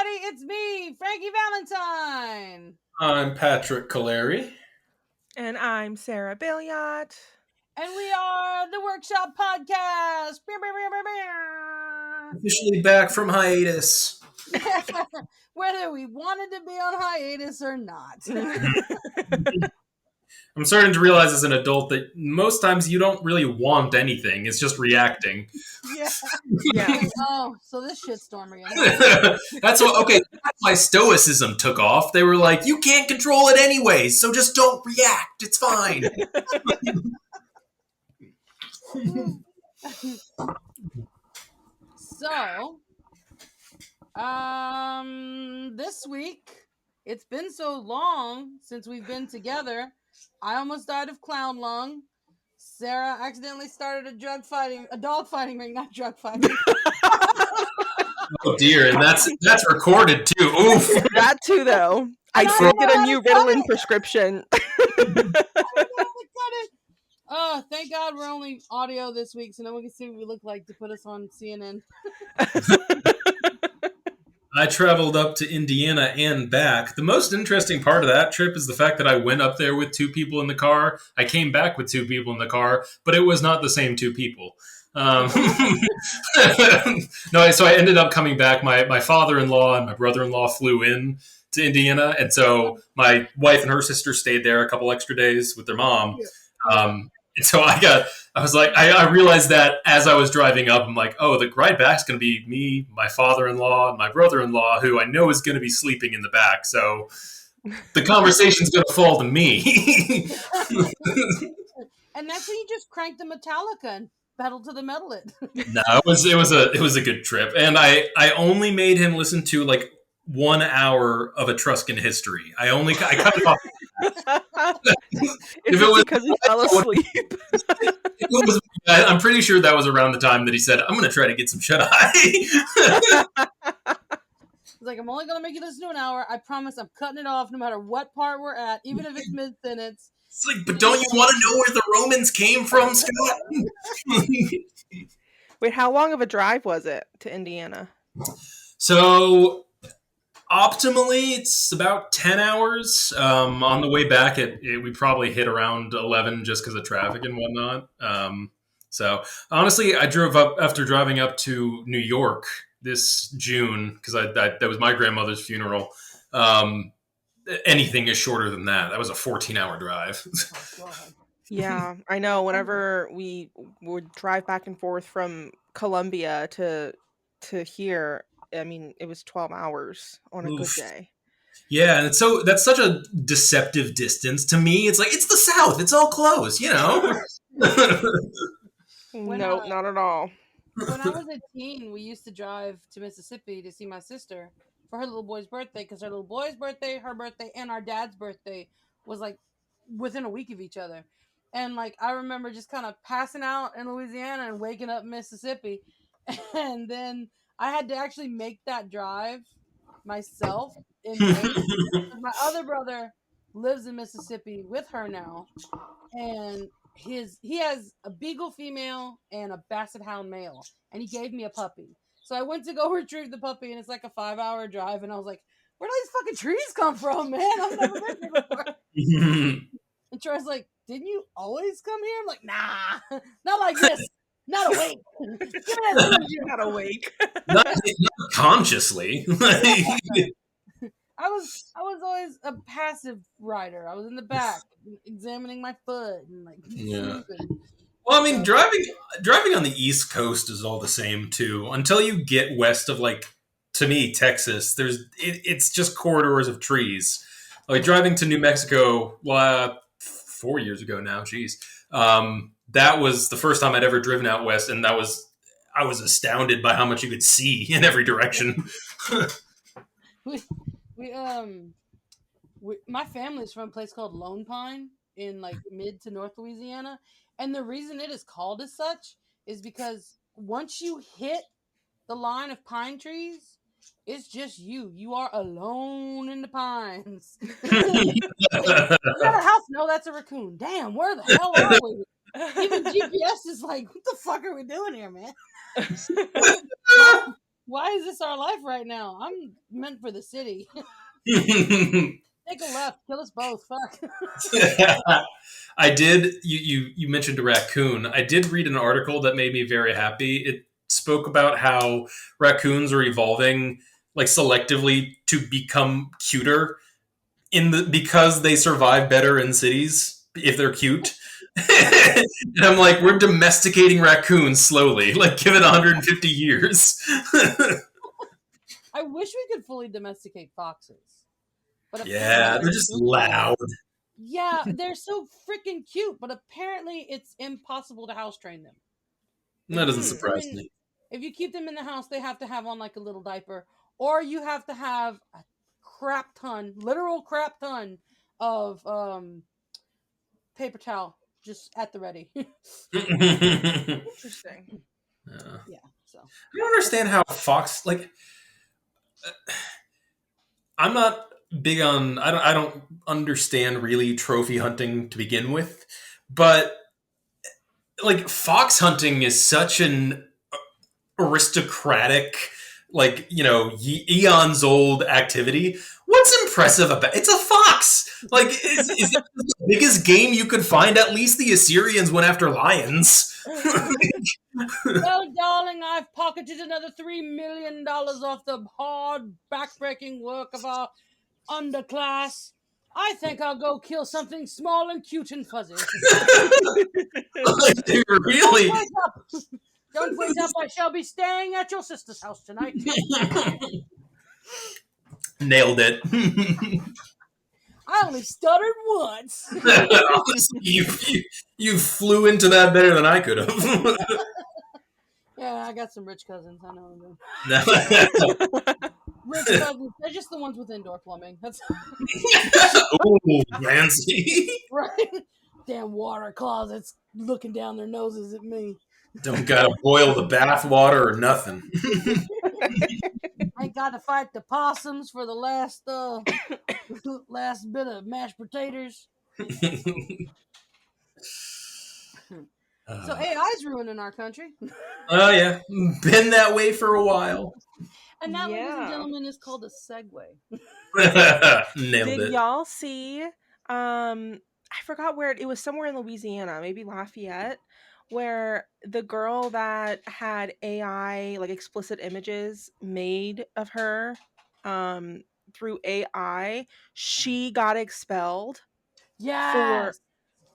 It's me, Frankie Valentine. I'm Patrick Caleri. And I'm Sarah Billiot. And we are the Workshop Podcast. Officially back from hiatus. Whether we wanted to be on hiatus or not. I'm starting to realize as an adult that most times you don't really want anything. It's just reacting. Yeah. Oh, so this shitstorm again. That's why stoicism took off. They were like, you can't control it anyway, so just don't react. It's fine. So, this week, it's been so long since we've been together. I almost died of clown lung. Sarah accidentally started a dog fighting ring, not drug fighting. Oh dear, and that's recorded too. Oof. That too, though. I did get a new Ritalin prescription. Oh, thank God we're only audio this week, so now we can see what we look like to put us on CNN. I traveled up to Indiana and back. The most interesting part of that trip is the fact that I went up there with two people in the car. I came back with two people in the car, but it was not the same two people. No, so I ended up coming back. My father-in-law and my brother-in-law flew in to Indiana, and so my wife and her sister stayed there a couple extra days with their mom. And so I realized that as I was driving up, I'm like, oh, the ride back's going to be me, my father-in-law, and my brother-in-law, who I know is going to be sleeping in the back. So the conversation's going to fall to me. And that's when you just crank the Metallica and pedal to the metal it. No, it was a good trip. And I only made him listen to like 1 hour of Etruscan history. I cut it off. If it was because he fell asleep. I'm pretty sure that was around the time that he said, I'm going to try to get some shut-eye. He's like, I'm only going to make you listen to an hour. I promise I'm cutting it off no matter what part we're at, even if it's mid-sentence. It's like, but don't you want to know where the Romans came from, Scott? Wait, how long of a drive was it to Indiana? So optimally, it's about 10 hours. On the way back, we probably hit around 11 just because of traffic and whatnot. So honestly, I drove up after driving up to New York this June because that was my grandmother's funeral. Anything is shorter than that. That was a 14-hour drive. Yeah, I know. Whenever we would drive back and forth from Columbia to here, I mean, it was 12 hours on a good day. Yeah, and so that's such a deceptive distance to me. It's like, it's the South. It's all close, you know? No, not at all. When I was a teen, we used to drive to Mississippi to see my sister for her little boy's birthday, because her little boy's birthday, her birthday, and our dad's birthday was like within a week of each other. And like, I remember just kind of passing out in Louisiana and waking up in Mississippi. And then I had to actually make that drive myself. My other brother lives in Mississippi with her now, and he has a beagle female and a basset hound male, and he gave me a puppy. So I went to go retrieve the puppy, and it's like a 5-hour drive, and I was like, where do these fucking trees come from, man? I've never been here before. And Troy's like, didn't you always come here? I'm like, nah, not like this. Not awake. Give me that as soon as you're not awake. not consciously. I was always a passive rider. I was in the back examining my foot and like sleeping. Well, I mean, driving on the East Coast is all the same too. Until you get west of, like, to me, Texas, it's just corridors of trees. Like driving to New Mexico, 4 years ago now. Geez. That was the first time I'd ever driven out west, and I was astounded by how much you could see in every direction. My family's from a place called Lone Pine in like mid to North Louisiana, and the reason it is called as such is because once you hit the line of pine trees, it's just you. You are alone in the pines. Is that a house? No, that's a raccoon. Damn, where the hell are we? Even GPS is like, what the fuck are we doing here, man? Why is this our life right now? I'm meant for the city. Take a left. Kill us both. Fuck. I did. You mentioned a raccoon. I did read an article that made me very happy. It spoke about how raccoons are evolving like selectively to become cuter in the because they survive better in cities if they're cute. And I'm like, we're domesticating raccoons slowly. Like, give it 150 years. I wish we could fully domesticate foxes, but apparently Yeah, they're they're just so loud. yeah, they're so freaking cute. But apparently it's impossible to house train them. If That you doesn't keep them surprise in, me. if you keep them in the house, they have to have on like a little diaper, or you have to have a crap ton, literal crap ton of paper towel just at the ready. Yeah. Interesting. Yeah, so I don't understand how Fox like. I'm not big on. I don't understand really trophy hunting to begin with, but like fox hunting is such an aristocratic, like eons old activity. What's impressive about it's a fox? Like, is that the biggest game you could find? At least the Assyrians went after lions. well, darling, I've pocketed another $3 million off the hard, backbreaking work of our underclass. I think I'll go kill something small and cute and fuzzy. Like, they Don't really wake up! Don't wake up! I shall be staying at your sister's house tonight. nailed it. I only stuttered once. Honestly, you flew into that better than I could have. Yeah, I got some rich cousins. I know them. No. Rich cousins. They're just the ones with indoor plumbing. That's Ooh, fancy. right. Damn water closets looking down their noses at me. Don't gotta boil the bath water or nothing. Ain't got to fight the possums for the last last bit of mashed potatoes. So uh, AI's ruining our country. oh yeah, been that way for a while. And that, ladies and Yeah. gentlemen, is called a segue. Nailed Did it. y'all see I forgot where it was somewhere in Louisiana, maybe Lafayette, where the girl that had AI like explicit images made of her um through AI, she got expelled for Yes.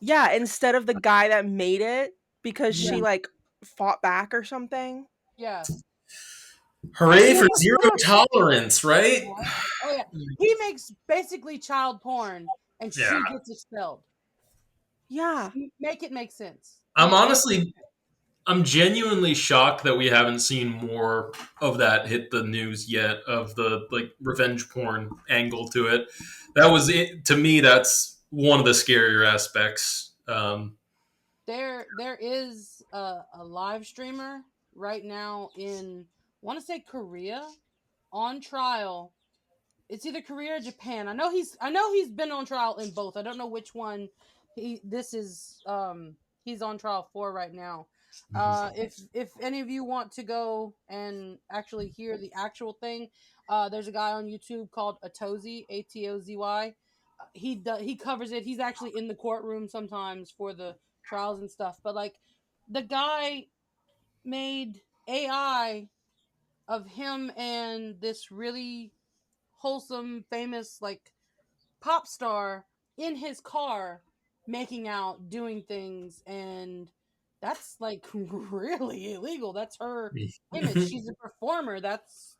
yeah, instead of the guy that made it because Yeah. she like fought back or something. Yeah. And Hooray he for almost zero got her. tolerance, right? Right? Oh yeah. He makes basically child porn, and Yeah. she gets expelled. Yeah. Make it make sense. I'm Make it make honestly, I'm genuinely shocked that we haven't seen more of that hit the news yet, of the like revenge porn angle to it. That was it to me. That's one of the scarier aspects. there is a live streamer right now in, I want to say, Korea, on trial. It's either Korea or Japan. I know he's been on trial in both. I don't know which one he's on trial for right now. If any of you want to go and actually hear the actual thing, there's a guy on YouTube called Atozy, Atozy. He covers it. He's actually in the courtroom sometimes for the trials and stuff. But like, the guy made AI of him and this really wholesome, famous, like, pop star in his car, making out, doing things, and that's like really illegal. That's her image. She's a performer. That's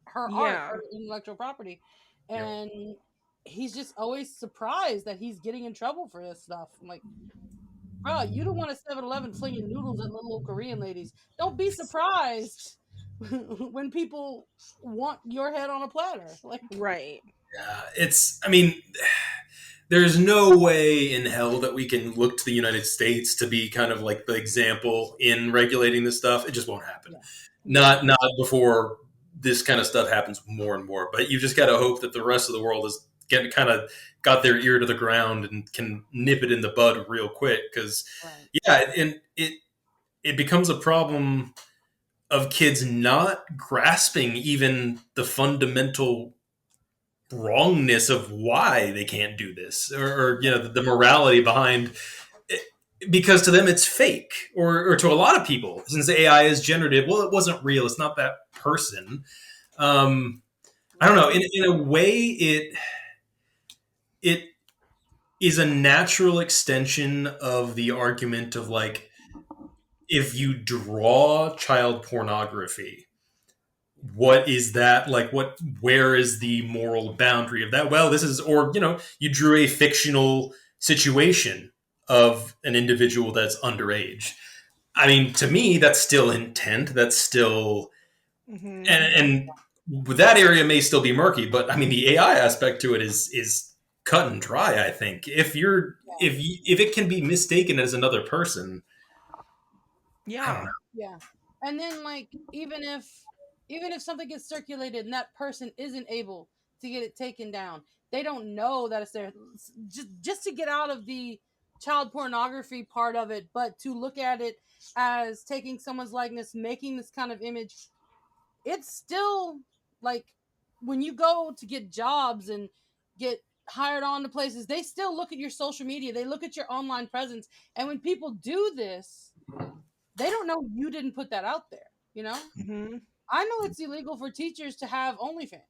her art, Yeah. her intellectual property. And he's just always surprised that he's getting in trouble for this stuff. I'm like, bro, you don't want a 7-Eleven flinging noodles at little old Korean ladies. Don't be surprised when people want your head on a platter. Like, Right. It's. I mean, there's no way in hell that we can look to the United States to be kind of like the example in regulating this stuff. It just won't happen. yeah. Not before this kind of stuff happens more and more. But you just got to hope that the rest of the world is getting kind of got their ear to the ground and can nip it in the bud real quick. Because Right. yeah, and it becomes a problem of kids not grasping even the fundamental wrongness of why they can't do this, or the morality behind it, because to them it's fake, or to a lot of people, since AI is generative, well, it wasn't real, it's not that person. I don't know, in a way it is a natural extension of the argument of, like, if you draw child pornography, what is that, like, where is the moral boundary of that? Well, this is, or you drew a fictional situation of an individual that's underage. I mean, to me, that's still intent, that's still, Mm-hmm. and that area may still be murky, but I mean, the AI aspect to it is cut and dry. I think if it can be mistaken as another person, I don't Yeah. know. Yeah. And then, like, even if something gets circulated and that person isn't able to get it taken down, they don't know that it's there. Just to get out of the child pornography part of it, but to look at it as taking someone's likeness, making this kind of image, it's still like when you go to get jobs and get hired on to places, they still look at your social media, they look at your online presence, and when people do this, they don't know you didn't put that out there, you know? Mm-hmm. I know it's illegal for teachers to have OnlyFans.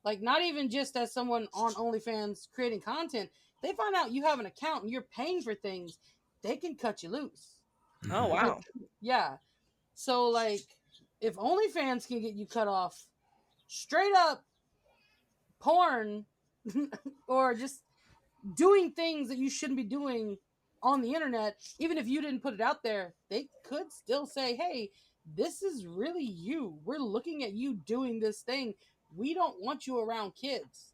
Like, not even just as someone on OnlyFans creating content. They find out you have an account and you're paying for things, they can cut you loose. Oh Mhm. Because, wow. yeah. So, like, if OnlyFans can get you cut off, straight up porn or just doing things that you shouldn't be doing on the internet, even if you didn't put it out there, they could still say, hey, this is really you. We're looking at you doing this thing. We don't want you around kids.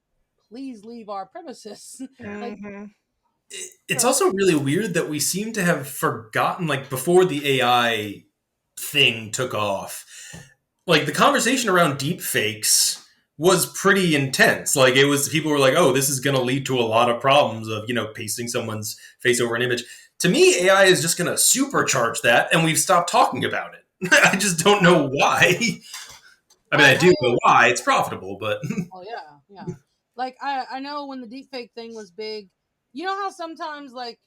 Please leave our premises. Like, Mm-hmm. It's so, also really weird that we seem to have forgotten, like, before the AI thing took off, like, the conversation around deep fakes was pretty intense. Like, it was, people were like, oh, this is going to lead to a lot of problems of, pasting someone's face over an image. To me, AI is just going to supercharge that, and we've stopped talking about it. I just don't know why. I mean, I do know why. It's profitable, but oh yeah, yeah. Like, I know when the deepfake thing was big, you know how sometimes, like,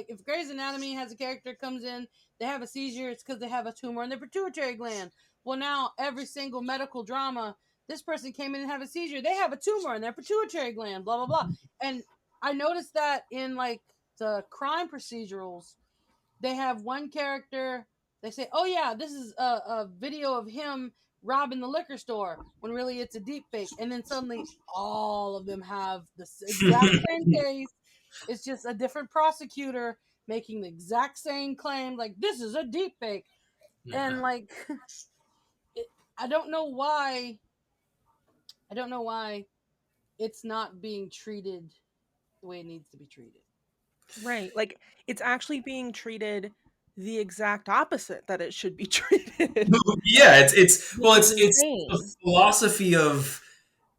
if Grey's Anatomy has a character comes in, they have a seizure, it's because they have a tumor in their pituitary gland. Well, now every single medical drama, this person came in and have a seizure, they have a tumor in their pituitary gland, blah blah blah. And I noticed that in, like, the crime procedurals, they have one character, they say, oh yeah, this is a video of him robbing the liquor store, when really it's a deep fake, and then suddenly all of them have the exact same case. It's just a different prosecutor making the exact same claim, like, this is a deep fake. And, like, it, i don't know why I don't know why it's not being treated the way it needs to be treated. Right. Like it's actually being treated the exact opposite that it should be treated. yeah, it's Which well, is it's the insane. philosophy of,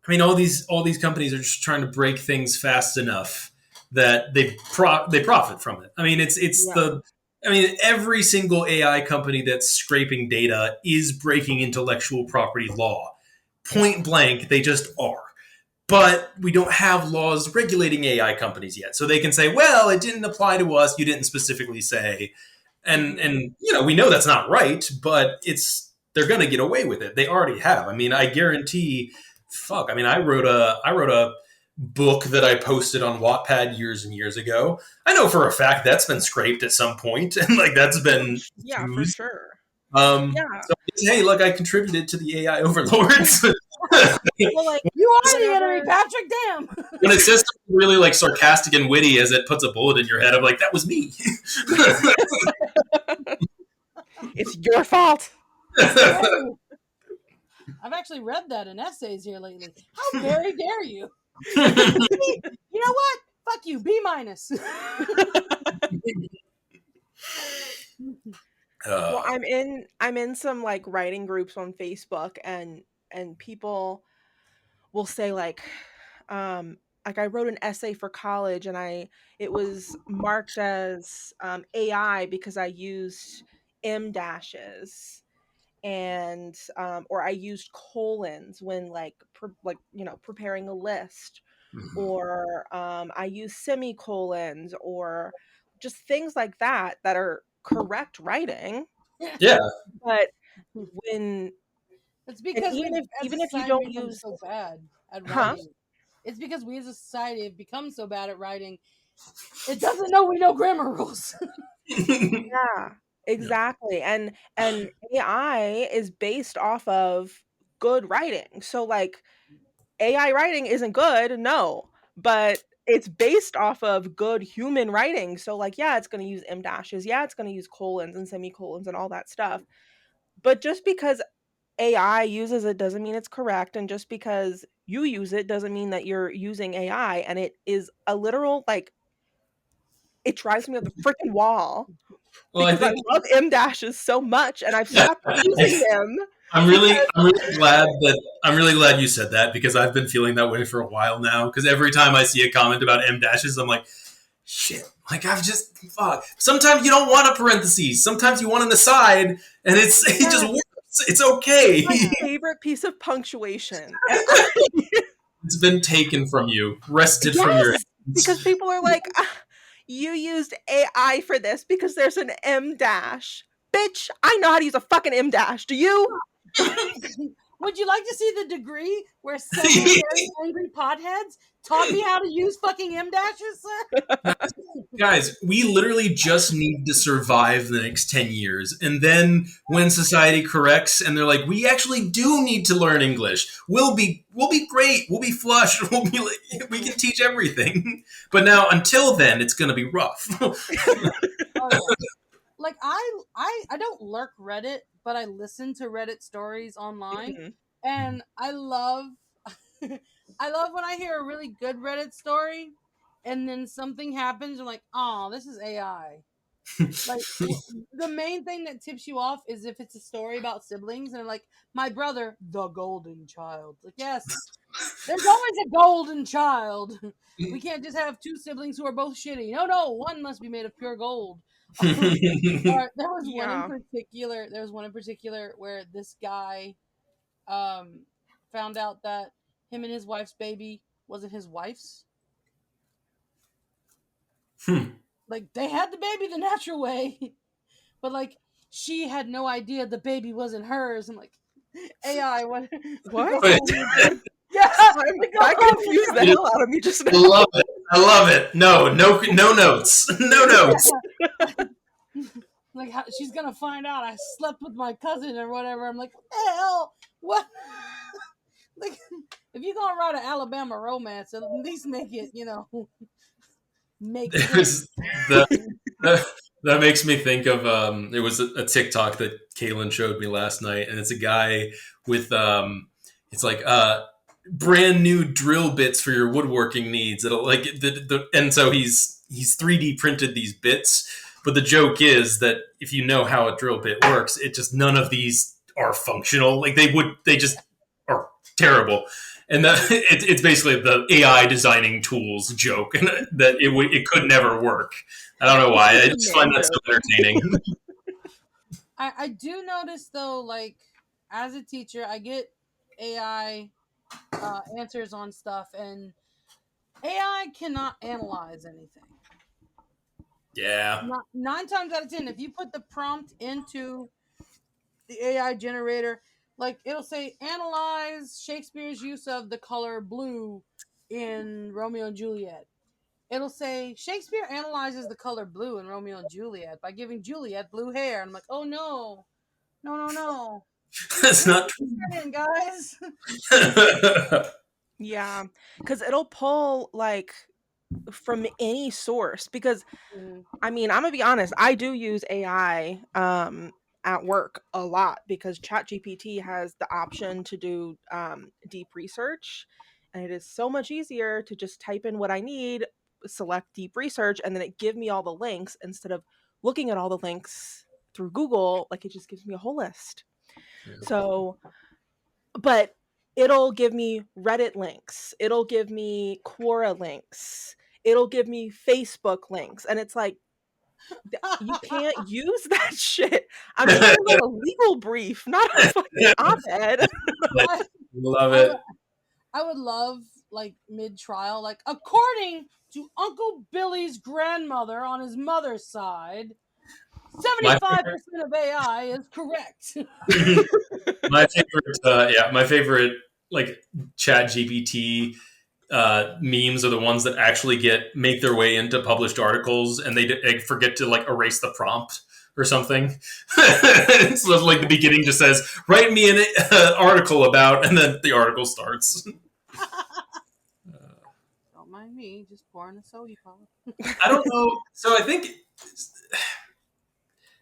I mean, all these companies are just trying to break things fast enough that they profit from it. I mean, Yeah. I mean, every single AI company that's scraping data is breaking intellectual property law. Point blank, they just are. But we don't have laws regulating AI companies yet, so they can say, "Well, it didn't apply to us. You didn't specifically say," and Mm-hmm. and we know that's not right, but they're going to get away with it. They already have. I mean, I guarantee. Fuck. I mean, I wrote a book that I posted on Wattpad years and years ago. I know for a fact that's been scraped at some point, and, like, that's been Yeah, for used. sure. Yeah. So, hey, look, I contributed to the AI overlords. Well, like You are the enemy, whenever Patrick. Damn. When it says something really, like, sarcastic and witty as it puts a bullet in your head, I'm like, that was me. it's your fault. Hey, I've actually read that in essays here lately. How very dare you? You know what? Fuck you. B minus. Well, uh, I'm in some like writing groups on Facebook, and people will say like I wrote an essay for college, and I it was marked as AI because I used M dashes, and or I used colons when like preparing a list, Mhm. or I use semicolons, or just things like that that are correct writing. Yeah. But when It's and because we, as a even if you society, don't become use, so bad at huh? writing. It's because we, as a society, have become so bad at writing. It doesn't know we know grammar rules. Yeah, Yeah. exactly. And AI is based off of good writing. So like AI writing isn't good, no, but it's based off of good human writing. So like yeah, it's going to use M dashes, yeah, it's going to use colons and semicolons and all that stuff. But just because AI uses it doesn't mean it's correct, and just because you use it doesn't mean that you're using AI, and it is a literal like it drives me up the freaking wall Well, I because I think love M dashes so much and I've yeah, stopped using them because I'm really glad that I'm really glad you said that because I've been feeling that way for a while now. Because every time I see a comment about M dashes, I'm like, shit. Like I've just fuck. Sometimes you don't want a parentheses. Sometimes you want an aside, and it just yes, works. It's it's okay. my favorite piece of punctuation. And I It's been taken from you, wrested from your yes, because hands. people are like, "Ah, you used AI for this because there's an M dash. Bitch, I know how to use a fucking M dash. Do you? Would you like to see the degree where several very angry potheads taught me how to use fucking M dashes? Guys, we literally just need to survive the next 10 years. And then when society corrects and they're like, we actually do need to learn English. We'll be great. We'll be flush. We can teach everything. But now until then, it's going to be rough. Oh yeah. Like I don't lurk Reddit, but I listen to Reddit stories online, Mhm. and I love I love when I hear a really good Reddit story, and then something happens. I'm like, oh, this is AI. Like the main thing that tips you off is if it's a story about siblings, and they're like, my brother, the golden child. Like, yes, there's always a golden child. We can't just have two siblings who are both shitty. No, no, one must be made of pure gold. Or there was one in Yeah. particular. There was one in particular where this guy um found out that him and his wife's baby wasn't his wife's. Hmm. Like they had the baby the natural way, but like she had no idea the baby wasn't hers. I'm like, AI, what? What? Go Wait, home. Yeah, like go That home confused the hell out of me just I now. love it. I love it. No, no, no notes. No notes. like how, she's gonna find out I slept with my cousin or whatever. I'm like, what the hell? What? Like, if you're gonna write an Alabama romance, at least make it, make There's sense. the that, that makes me think of there was a TikTok that Kaylin showed me last night, and it's a guy with it's like brand new drill bits for your woodworking needs. It'll like and so he's 3D printed these bits, but the joke is that if you know how a drill bit works, it just none of these are functional. Like they just are terrible. And it's basically the AI designing tools joke, and that it could never work. I don't know It's why. just I a just find man that joke. so entertaining. I do notice though, like as a teacher, I get AI answers on stuff, and AI cannot analyze anything. Yeah. Not, 9 times out of 10, if you put the prompt into the AI generator, like it'll say analyze Shakespeare's use of the color blue in Romeo and Juliet. It'll say Shakespeare analyzes the color blue in Romeo and Juliet by giving Juliet blue hair. And I'm like, oh no, no, no, no. That's Read not it in, guys. true. Yeah, because it'll pull like from any source. Because Mm, I mean, I'm gonna be honest, I do use AI at work a lot because ChatGPT has the option to do deep research, and it is so much easier to just type in what I need, select deep research, and then it give me all the links instead of looking at all the links through Google. Like it just gives me a whole list. So but it'll give me Reddit links, it'll give me Quora links, it'll give me Facebook links, and it's like, You can't use that shit. I'm trying to write a legal brief, not a fucking op-ed. Love I, it. I would love, like, mid trial, like, according to Uncle Billy's grandmother on his mother's side, My 75% of AI is correct. favorite, my favorite like Chat GPT memes are the ones that actually make their way into published articles, and they forget to like erase the prompt or something. It's like the beginning just says, "Write me an article about," and then the article starts. Don't mind me, just pouring a soda pop. I don't know. So I think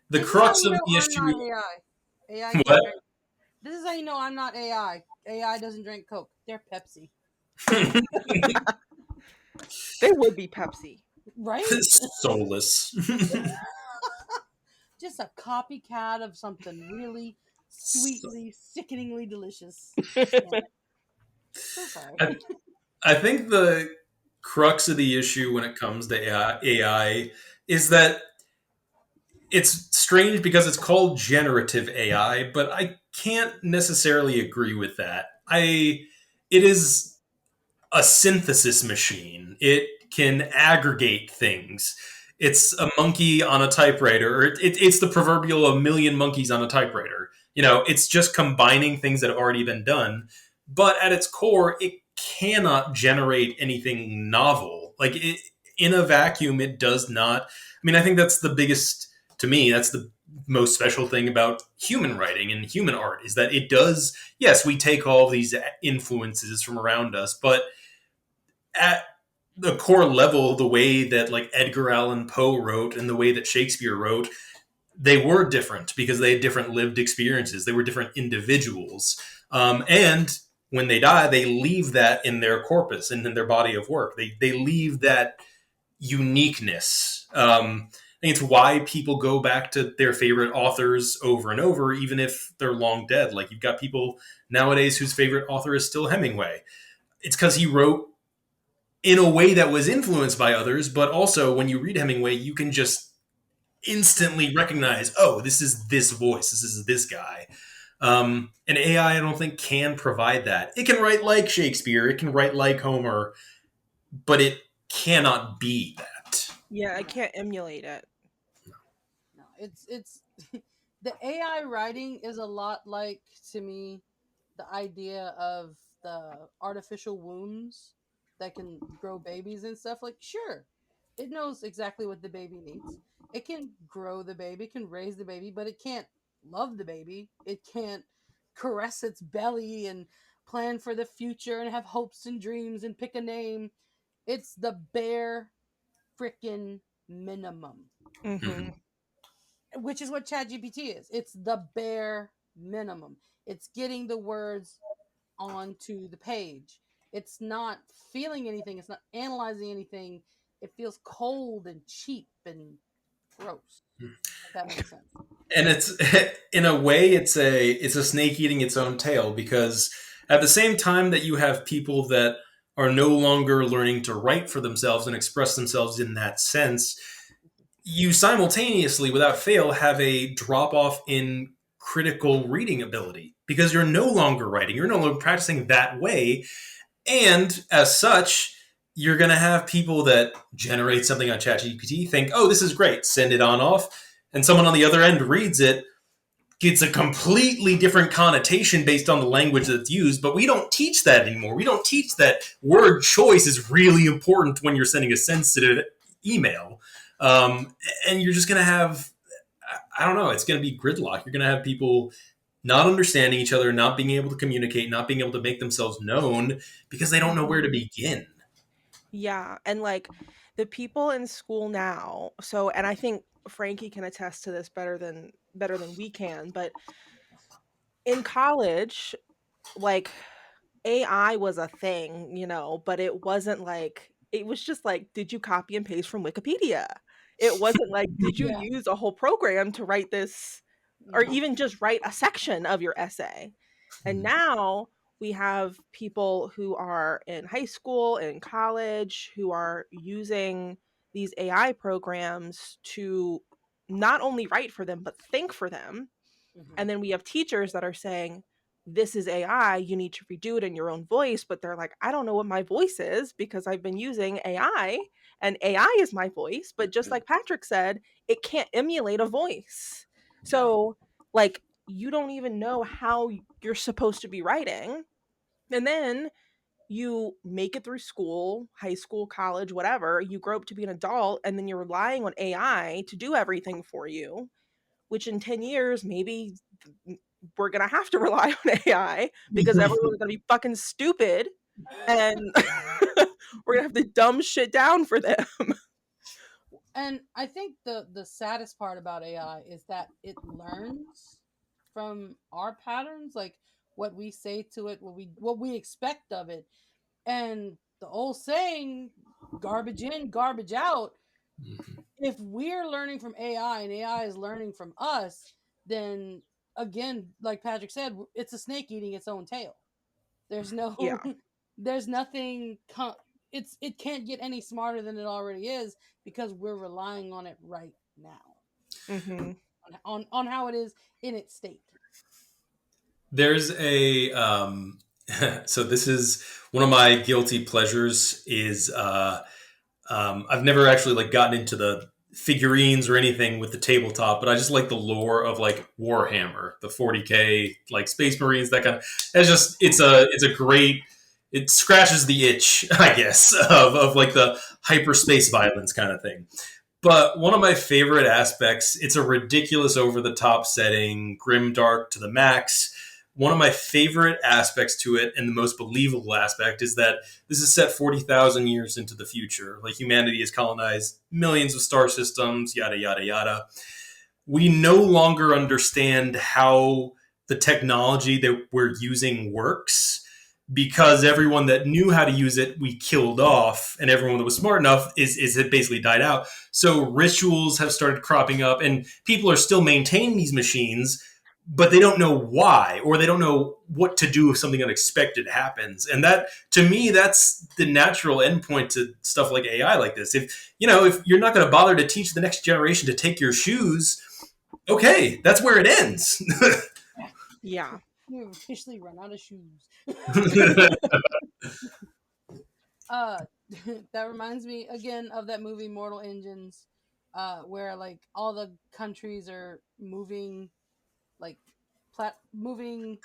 the This is how crux you of know the I'm not issue. AI. AI can't What? drink. This is how you know I'm not AI. AI doesn't drink Coke. They're Pepsi. They would be Pepsi. Right? Soulless. Just a copycat of something really sweetly, sickeningly delicious. Damn it. So sorry. I think the crux of the issue when it comes to AI is that it's strange because it's called generative AI, but I can't necessarily agree with that. It is a synthesis machine. It can aggregate things. It's a monkey on a typewriter, or it's the proverbial a million monkeys on a typewriter. It's just combining things that have already been done, but at its core, it cannot generate anything novel. Like in a vacuum, it does not. I mean, I think that's the biggest to me. That's the most special thing about human writing and human art is that it does. Yes, we take all these influences from around us, but at the core level, the way that like Edgar Allan Poe wrote and the way that Shakespeare wrote, they were different because they had different lived experiences. They were different individuals. And when they die, they leave that in their corpus and in their body of work. They leave that uniqueness. I think it's why people go back to their favorite authors over and over, even if they're long dead. Like you've got people nowadays whose favorite author is still Hemingway. It's because he wrote in a way that was influenced by others, but also when you read Hemingway, you can just instantly recognize, oh, this is this voice, this is this guy. And AI, I don't think can provide that. It can write like Shakespeare, it can write like Homer, but it cannot be that. Yeah, I can't emulate it. No, it's the AI writing is a lot like, to me, the idea of the artificial wombs that can grow babies and stuff. Like, sure, it knows exactly what the baby needs. It can grow the baby, can raise the baby, but it can't love the baby. It can't caress its belly and plan for the future and have hopes and dreams and pick a name. It's the bare freaking minimum, Mm-hmm. which is what ChatGPT is. It's the bare minimum. It's getting the words onto the page. It's not feeling anything. It's not analyzing anything. It feels cold and cheap and gross. If that makes sense. And it's in a way it's a snake eating its own tail because at the same time that you have people that are no longer learning to write for themselves and express themselves in that sense, you simultaneously, without fail, have a drop off in critical reading ability because you're no longer writing, you're no longer practicing that way. And as such, you're going to have people that generate something on ChatGPT think, oh, this is great, send it on off. And someone on the other end reads it, gets a completely different connotation based on the language that's used, but we don't teach that anymore. We don't teach that word choice is really important when you're sending a sensitive email. And you're just going to have, I don't know, it's going to be gridlock. You're going to have people not understanding each other, not being able to communicate, not being able to make themselves known because they don't know where to begin. Yeah, and like the people in school now, so and I think Frankie can attest to this better than we can, but in college, like AI was a thing, but it wasn't like it was just like, did you copy and paste from Wikipedia? It wasn't like, did you Yeah. use a whole program to write this or No. even just write a section of your essay? And now we have people who are in high school and college who are using these AI programs to not only write for them, but think for them. And then we have teachers that are saying, this is AI, you need to redo it in your own voice. But they're like, I don't know what my voice is because I've been using AI and AI is my voice. But just like Patrick said, it can't emulate a voice. So, like, you don't even know how you're supposed to be writing. And then you make it through school, high school, college, whatever. You grow up to be an adult, and then you're relying on AI to do everything for you, which in 10 years, maybe we're going to have to rely on AI because everyone's going to be fucking stupid and we're going to have to dumb shit down for them. And I think the saddest part about AI is that it learns from our patterns, like what we say to it, what we expect of it. And the old saying, garbage in, garbage out. If we're learning from AI and AI is learning from us, then again, like Patrick said, it's a snake eating its own tail. There's no, Yeah. there's nothing. It can't get any smarter than it already is because we're relying on it right now, Mm-hmm. on how it is in its state. There's a so this is one of my guilty pleasures is I've never actually like gotten into the figurines or anything with the tabletop, but I just like the lore of like Warhammer, the 40K, like Space Marines, that kind of. It's a great. It scratches the itch, I guess, of like the hyperspace violence kind of thing. But one of my favorite aspects, it's a ridiculous, over the top setting, grim dark to the max. One of my favorite aspects to it, and the most believable aspect, is that this is set 40,000 years into the future. Like, humanity has colonized millions of star systems, yada, yada, yada. We no longer understand how the technology that we're using works, because everyone that knew how to use it, we killed off, and everyone that was smart enough is it basically died out. So rituals have started cropping up, and people are still maintaining these machines, but they don't know why, or they don't know what to do if something unexpected happens. And that, to me, that's the natural endpoint to stuff like AI like this. If you're not going to bother to teach the next generation to take your shoes, okay, that's where it ends. Yeah. We've officially run out of shoes. That reminds me again of that movie Mortal Engines, where like all the countries are moving, like moving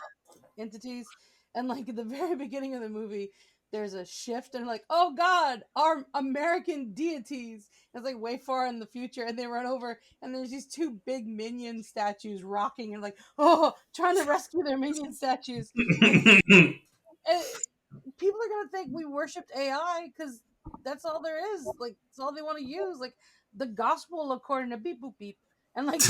entities, and like at the very beginning of the movie, there's a shift, and like, oh God, our American deities. It's like way far in the future, and they run over, and there's these two big minion statues rocking, and like, oh, trying to rescue their minion statues. And people are gonna think we worshipped AI because that's all there is. Like, it's all they want to use. Like the gospel according to beep boop beep, and like,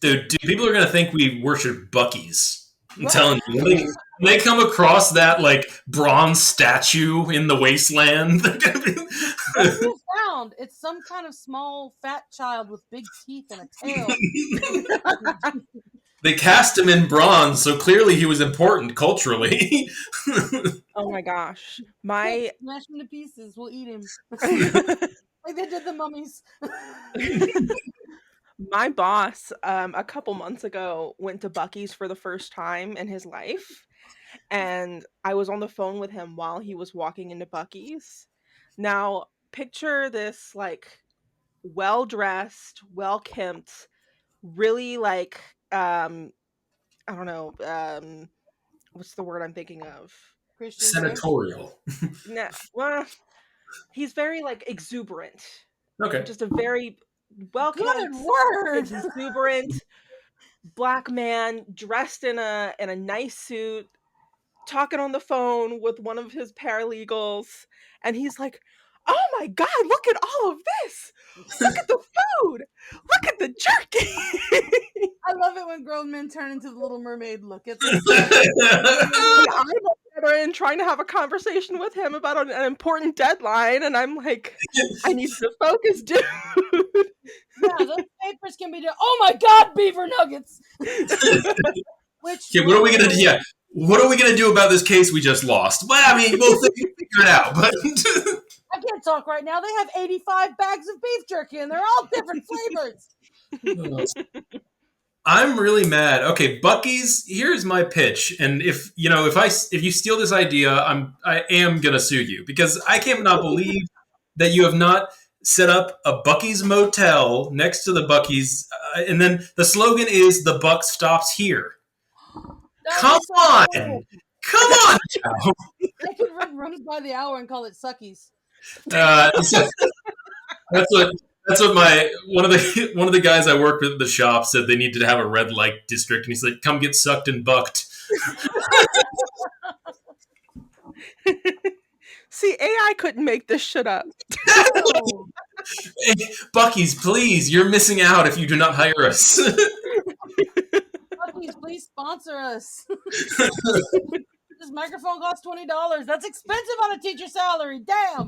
Dude, people are gonna think we worship Buc-ee's. I'm right. telling you, when they come across that like bronze statue in the wasteland, they're gonna be. What have you found? It's some kind of small fat child with big teeth and a tail. They cast him in bronze, so clearly he was important culturally. Oh my gosh. Quick, smash him to pieces. We'll eat him. Like they did the mummies. My boss, a couple months ago, went to Buc-ee's for the first time in his life. And I was on the phone with him while he was walking into Buc-ee's. Now, picture this like well-dressed, well-kempt, really like I don't know, what's the word I'm thinking of? Christian Grey. Senatorial. Nah, well, he's very like exuberant. Okay. Just a very Good well-kempt, word. exuberant black man dressed in a nice suit, talking on the phone with one of his paralegals, and he's like, oh my God, look at all of this. Look at the food. Look at the jerky. I love it when grown men turn into the Little Mermaid. Look at this. I'm together and trying to have a conversation with him about an important deadline, and I'm like, I need to focus, dude. Yeah, those papers can be done. Oh my God, beaver nuggets. Which Okay, what are we gonna do? Yeah, what are we gonna do about this case we just lost? Well, I mean, we'll figure it out. But I can't talk right now. They have 85 bags of beef jerky, and they're all different flavors. I'm really mad. Okay, Bucky's. Here's my pitch, and if you steal this idea, I am gonna sue you because I cannot believe that you have not set up a Bucky's motel next to the Bucky's, and then the slogan is "The buck stops here." Come on, come on. I could rent rooms by the hour and call it Suckies. So that's what my one of the guys I worked with at the shop said they needed to have a red light district, and he's like, "Come get sucked and bucked." See, AI couldn't make this shit up. Hey, Bucky's, please, you're missing out if you do not hire us. Bucky's, please sponsor us. This microphone costs $20. That's expensive on a teacher's salary. Damn.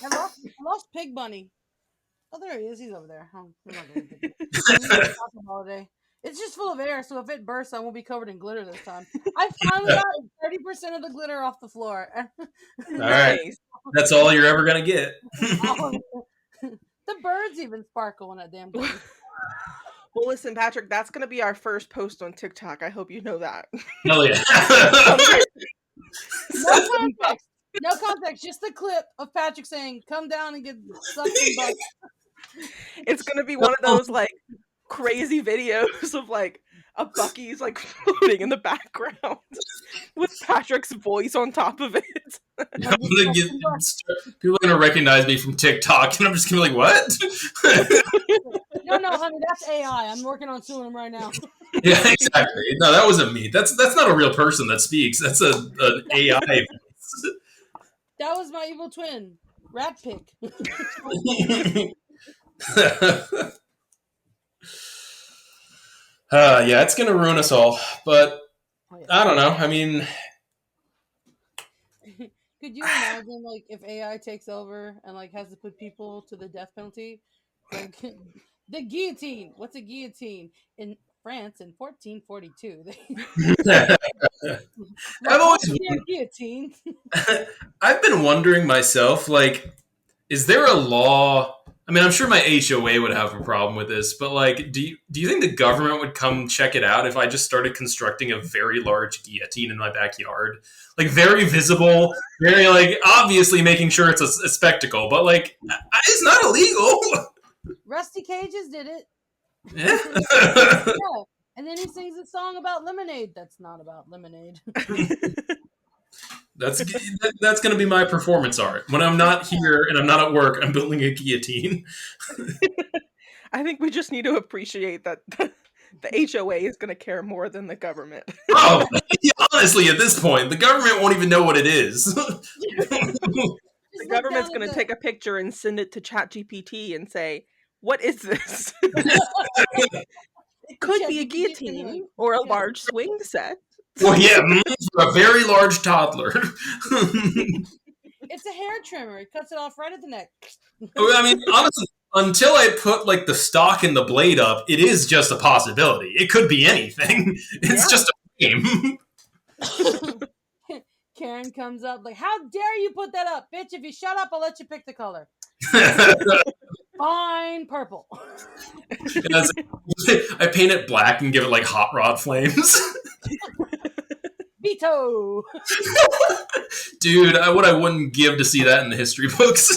I lost Pig Bunny. Oh, there he is. He's over there. I'm not going to all day. It's just full of air, so if it bursts, I won't be covered in glitter this time. I finally got 30% of the glitter off the floor. All right. That's all you're ever going to get. The birds even sparkle in that damn thing. Well, listen, Patrick, that's going to be our first post on TikTok. I hope you know that. Hell yeah. No context, just the clip of Patrick saying, "Come down and get sucked in butt." It's going to be one of those, like, crazy videos of, like, a Bucky's, like, floating in the background with Patrick's voice on top of it. People are going to recognize me from TikTok, and I'm just going to be like, what? No, honey, that's AI. I'm working on suing him right now. Yeah, exactly. No, that wasn't me. That's not a real person that speaks. That's an AI voice. That was my evil twin, Rat Pig. Yeah, it's going to ruin us all. But I don't know. I mean, could you imagine, like, if AI takes over and, like, has to put people to the death penalty? Like, the guillotine. What's a guillotine? In France in 1442. I've always guillotine. I've been wondering myself, like, is there a law? I mean, I'm sure my HOA would have a problem with this, but like, do you think the government would come check it out if I just started constructing a very large guillotine in my backyard? Like, very visible, very, like, obviously making sure it's a spectacle, but like, it's not illegal. Rusty Cages did it. Yeah. Yeah. And then he sings a song about lemonade. That's not about lemonade. That's going to be my performance art. When I'm not here and I'm not at work, I'm building a guillotine. I think we just need to appreciate that the HOA is going to care more than the government. Oh, honestly, at this point, the government won't even know what it is. The government's going to take a picture and send it to ChatGPT and say, "What is this?" It could be a guillotine or a large swing set. Well, yeah, for a very large toddler. It's a hair trimmer. It cuts it off right at the neck. I mean, honestly, until I put like the stock and the blade up, it is just a possibility. It could be anything. It's just a game. Karen comes up like, "How dare you put that up, bitch? If you shut up, I'll let you pick the color." Fine, purple. I paint it black and give it like hot rod flames. Veto. Dude, what I wouldn't give to see that in the history books.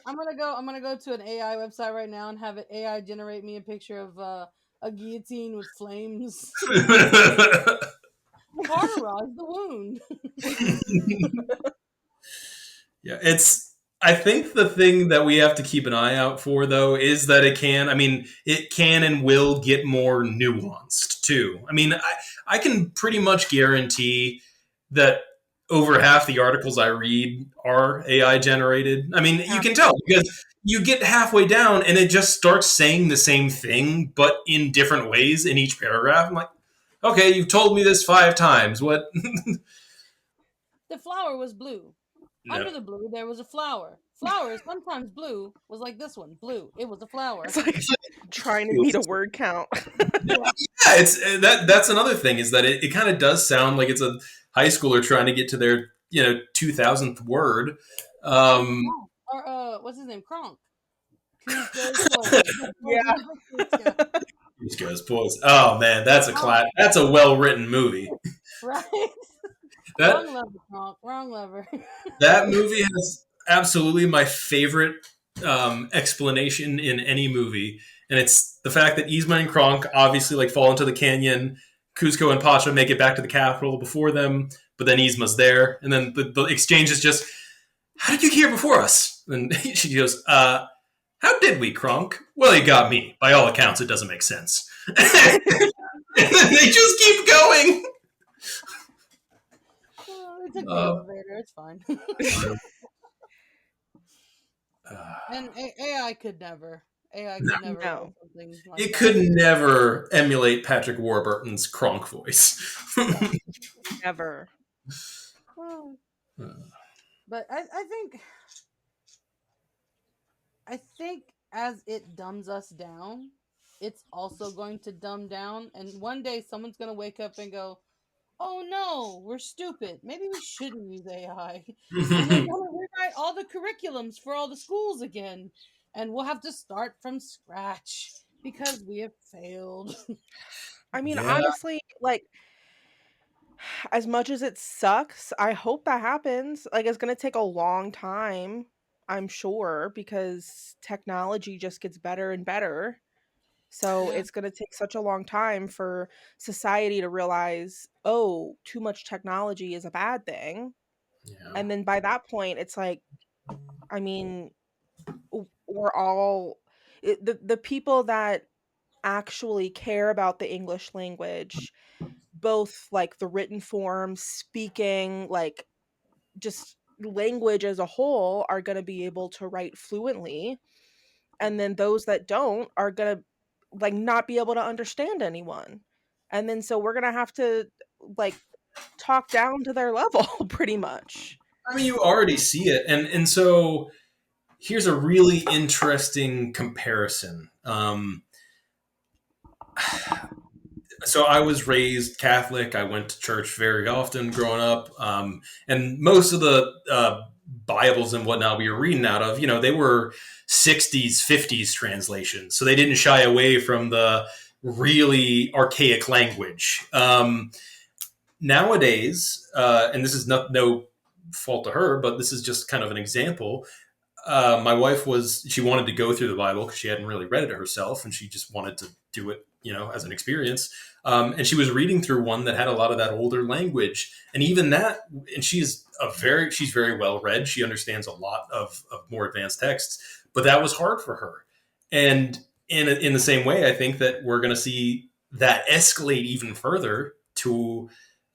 I'm gonna go to an AI website right now and have it AI generate me a picture of a guillotine with flames. Cauterize the wound. Yeah, I think the thing that we have to keep an eye out for, though, is that it can and will get more nuanced, too. I mean, I can pretty much guarantee that over half the articles I read are AI generated. I mean, you can tell because you get halfway down and it just starts saying the same thing, but in different ways in each paragraph. I'm like, okay, you've told me this 5 times. What? The flower was blue. No. Under the blue, there was a flower. Flower is sometimes blue, was like this one. Blue. It was a flower. It's like trying to meet a word count. Yeah, Yeah, it's that's another thing is that it kind of does sound like it's a high schooler trying to get to their 2000th word. Like Um, Kronk, or what's his name? Kronk. Who's goes boys? Yeah. Who's goes boys? Oh man, that's a Kronk, That's a well written movie. right? That Wrong lever, Kronk. Wrong lever. that movie has absolutely my favorite explanation in any movie, and it's the fact that Yzma and Kronk obviously like fall into the canyon. Kuzco and Pasha make it back to the capital before them, but then Yzma's there, and then the exchange is just, "How did you get here before us?" And she goes, "How did we, Kronk?" "Well, you got me. By all accounts, it doesn't make sense." And then they just keep going. Oh, it took the Uh, elevator. It's fine. uh, And AI could never. AI could never write No. something like it that. could never emulate Patrick Warburton's Kronk voice. No. Never. Well, but I think as it dumbs us down, it's also going to dumb down. And one day someone's going to wake up and go, "Oh no, we're stupid. Maybe we shouldn't use AI." And they're going to rewrite all the curriculums for all the schools again. And we'll have to start from scratch because we have failed. I mean, Yeah, honestly, like, as much as it sucks, I hope that happens. Like, it's gonna take a long time, I'm sure, because technology just gets better and better. So Yeah. it's gonna take such a long time for society to realize, oh, too much technology is a bad thing. yeah, And then by that point, it's like, I mean, we're all the people that actually care about the English language, both like the written form, speaking, like just language as a whole, are going to be able to write fluently. And then those that don't are going to like not be able to understand anyone. And then so we're going to have to like talk down to their level pretty much. I mean, you already see it, and so here's a really interesting comparison. So I was raised Catholic. I went to church very often growing up, and most of the Bibles and whatnot we were reading out of, they were '60s, '50s translations, so they didn't shy away from the really archaic language. Nowadays, and this is no fault to her, but this is just kind of an example. My wife she wanted to go through the Bible because she hadn't really read it herself, and she just wanted to do it, as an experience. And she was reading through one that had a lot of that older language, and even that. And she's very well read. She understands a lot of more advanced texts, but that was hard for her. And in the same way, I think that we're going to see that escalate even further to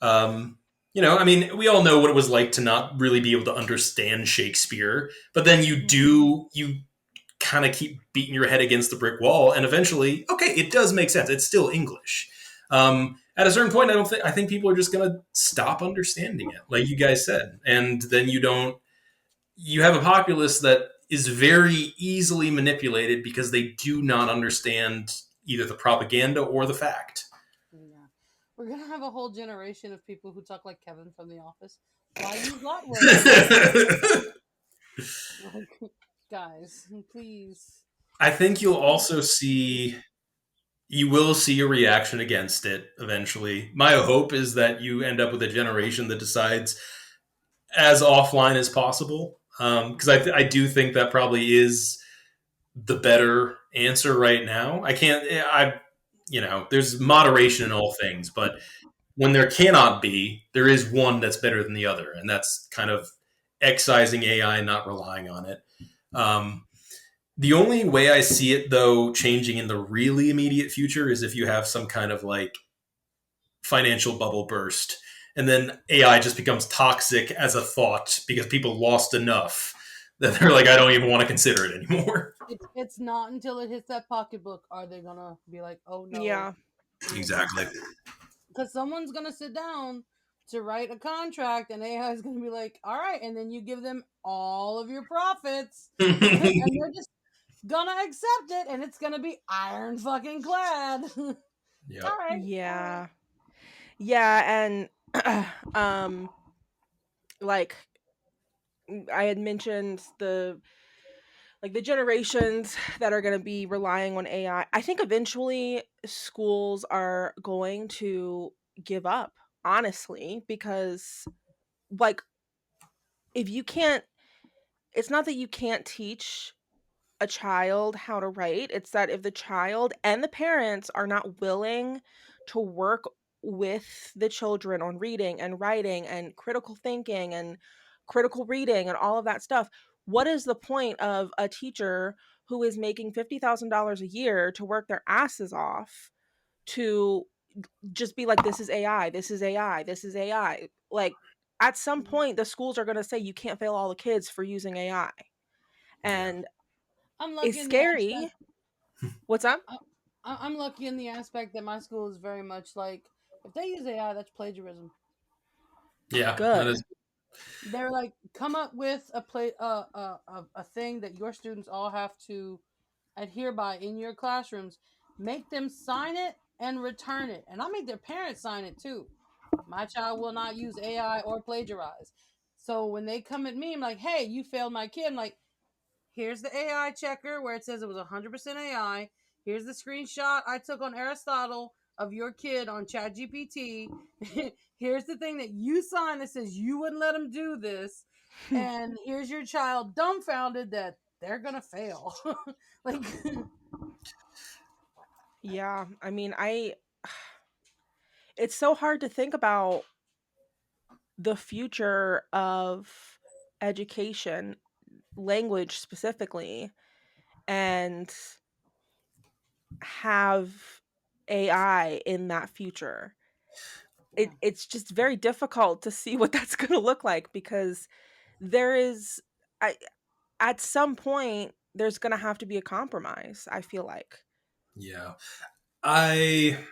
I mean, we all know what it was like to not really be able to understand Shakespeare, but then you kind of keep beating your head against the brick wall, and eventually, okay, it does make sense. It's still English. At a certain point, I think people are just going to stop understanding it, like you guys said, and then you have a populace that is very easily manipulated because they do not understand either the propaganda or the fact. Yeah. We're gonna have a whole generation of people who talk like Kevin from The Office. Why use lot words? Like, guys, please. I think you will see a reaction against it eventually. My hope is that you end up with a generation that decides as offline as possible, because I do think that probably is the better answer right now. I can't I there's moderation in all things, but when there cannot be, there is one that's better than the other, and that's kind of excising AI and not relying on it. Um, the only way I see it, though, changing in the really immediate future is if you have some kind of like financial bubble burst, and then AI just becomes toxic as a thought because people lost enough that they're like, I don't even want to consider it anymore. It's not until it hits that pocketbook are they gonna be like, oh no, Yeah. Exactly. because someone's gonna sit down to write a contract, and AI is gonna be like, all right, and then you give them all of your profits, and they're just gonna accept it, and it's gonna be iron fucking clad. Yep. All right, all right. Yeah. Yeah, and um like I had mentioned the generations that are going to be relying on AI. I think eventually schools are going to give up, honestly, because like if you can't, it's not that you can't teach a child how to write, it's that if the child and the parents are not willing to work with the children on reading and writing and critical thinking and critical reading and all of that stuff, what is the point of a teacher who is making $50,000 a year to work their asses off to just be like, this is AI, this is AI, this is AI? Like, at some point, the schools are going to say you can't fail all the kids for using AI. Yeah. And I'm it's lucky in the aspect. scary. What's up? I'm lucky in the aspect that my school is very much like, if they use AI, that's plagiarism. Yeah. That Good. is. They're like, come up with a thing that your students all have to adhere by in your classrooms. Make them sign it and return it, and I make their parents sign it too. My child will not use AI or plagiarize. So when they come at me, I'm like, hey, you failed my kid. I'm like, here's the AI checker where it says it was 100% AI. Here's the screenshot I took on Aristotle of your kid on ChatGPT. Here's the thing that you signed that says you wouldn't let him do this. And here's your child dumbfounded that they're going to fail. Like, Yeah, I mean, I it's so hard to think about the future of education, language specifically, and have AI in that future. yeah. It's just very difficult to see what that's going to look like because there is I at some point there's going to have to be a compromise, I feel like. Yeah. I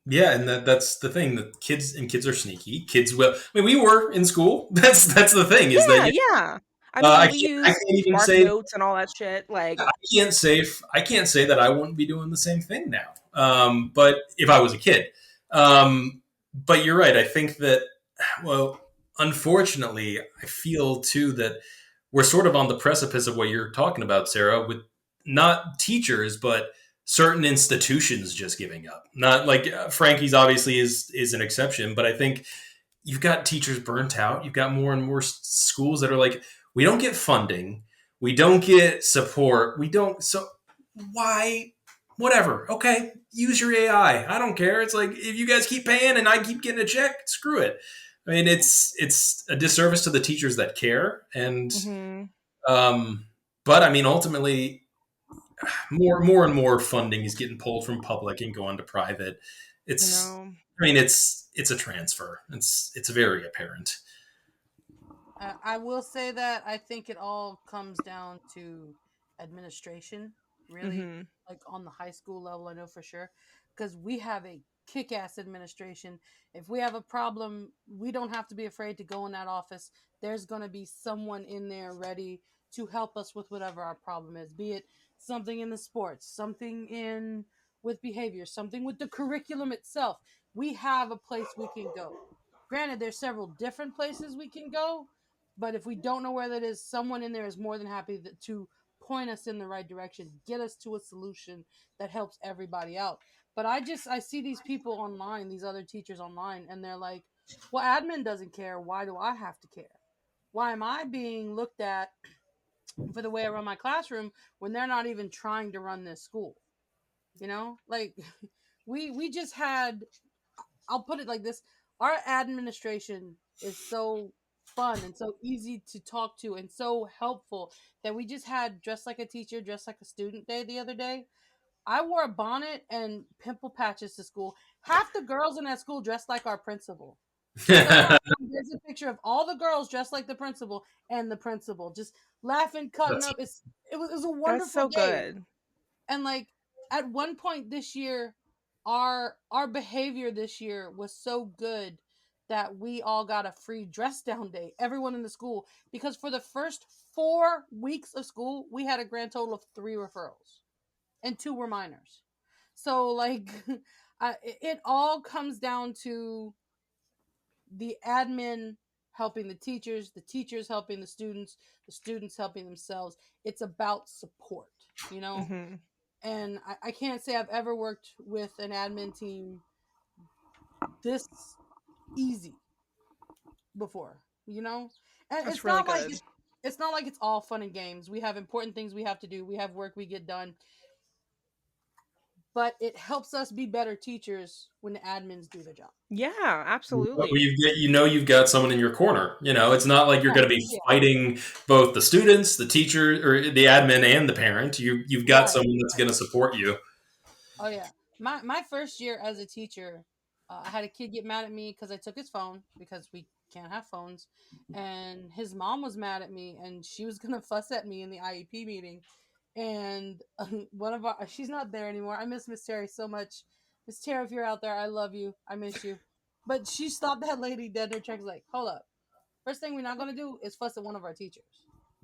Yeah, and that's the thing. That kids are sneaky. Kids will. I mean, we were in school. That's the thing. Is that Yeah, yeah. I I mean, we can't use even Spark say Notes and all that shit. Like, I can't say that I wouldn't be doing the same thing now. But if I was a kid, but you're right. I think that well, unfortunately, I feel too that we're sort of on the precipice of what you're talking about, Sarah, with not teachers, but certain institutions just giving up. Not like Frankie's obviously is an exception, but I think you've got teachers burnt out. You've got more and more schools that are like, we don't get funding, we don't get support, we don't. So why? Whatever. Okay, use your AI. I don't care. It's like if you guys keep paying and I keep getting a check, screw it. I mean, it's a disservice to the teachers that care, and mhm, um, but I mean, ultimately, more and more funding is getting pulled from public and going to private. you It's, know, I mean, it's a transfer. It's very apparent. I will say that I think it all comes down to administration, really, mhm, like on the high school level, I know for sure, because we have a kick ass administration. If we have a problem, we don't have to be afraid to go in that office. There's going to be someone in there ready to help us with whatever our problem is, be it something in the sports, something in with behavior, something with the curriculum itself. We have a place we can go. Granted, there's several different places we can go, but if we don't know where that is, someone in there is more than happy to point us in the right direction, get us to a solution that helps everybody out. But I see these people online, these other teachers online, and they're like, well, admin doesn't care. Why do I have to care? Why am I being looked at for the way I run my classroom when they're not even trying to run this school? You know, like we just had, I'll put it like this: our administration is so fun and so easy to talk to and so helpful that we just had dress like a teacher, dress like a student day the other day. I wore a bonnet and pimple patches to school. Half the girls in that school dressed like our principal. There's a picture of all the girls dressed like the principal and the principal just laughing, cutting That's up. It was a that's wonderful so day. good. And like at one point this year, our behavior this year was so good that we all got a free dress down day, everyone in the school, because for the first 4 weeks of school we had a grand total of 3 referrals and 2 were minors. So like, it all comes down to the admin helping the teachers helping the students helping themselves. It's about support, you know. Hmm. And I can't say I've ever worked with an admin team this easy before, you know. And That's really good. it's not like it's all fun and games. We have important things we have to do. We have work we get done, but it helps us be better teachers when the admins do their job. Yeah, Well, absolutely. you've got someone in your corner. It's not like you're Yeah, going to be yeah, fighting both the students, the teacher, or the admin and the parent. You've got right, someone that's right. going to support you. Oh yeah, my first year as a teacher, I had a kid get mad at me because I took his phone because we can't have phones, and his mom was mad at me and she was gonna fuss at me in the IEP meeting, and one of our she's not there anymore. I miss Miss Terry so much. Miss Terry, if you're out there, I love you. I miss you. But she stopped that lady dead in her tracks. Like, hold up. First thing we're not gonna do is fuss at one of our teachers.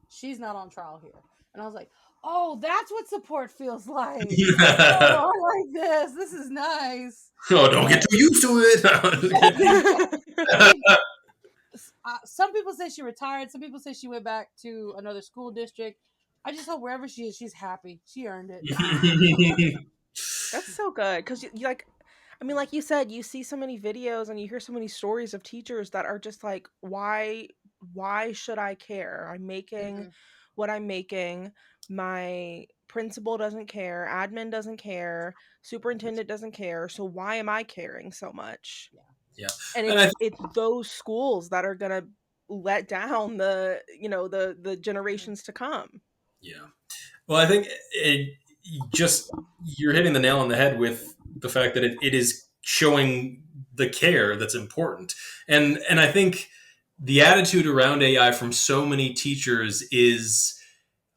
She's not on trial here. And I was like, oh, that's what support feels like. Oh, I like this. This is nice. Oh, don't get But too used to it. like, some people say she retired. Some people say she went back to another school district. I just hope wherever she is, she's happy. She earned it. That's so good because you like, I mean, like you said, you see so many videos and you hear so many stories of teachers that are just like, why should I care? I'm making Mm-hmm. what I'm making. My principal doesn't care, admin doesn't care, superintendent doesn't care. So why am I caring so much? Yeah. Yeah, And and I it's those schools that are gonna let down the generations to come. yeah. Well, I think just you're hitting the nail on the head with the fact that it is showing the care that's important, and I think the attitude around AI from so many teachers is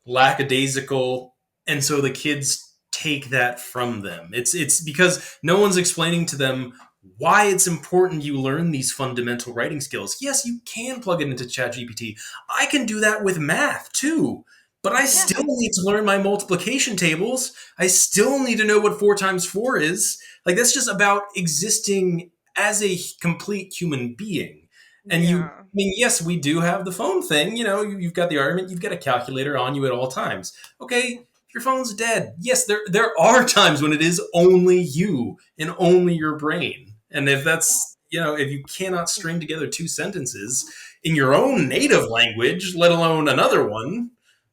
lackadaisical, and so the kids take that from them. It's because no one's explaining to them why it's important you learn these fundamental writing skills. Yes, you can plug it into ChatGPT. I can do that with math too. But I Yeah. still need to learn my multiplication tables. I still need to know what 4 times 4 is. Like, that's just about existing as a complete human being. And Yeah. I mean, yes, we do have the phone thing. You've got the argument. You've got a calculator on you at all times. Okay, if your phone's dead, yes, there are times when it is only you and only your brain. And if that's if you cannot string together 2 sentences in your own native language, let alone another one,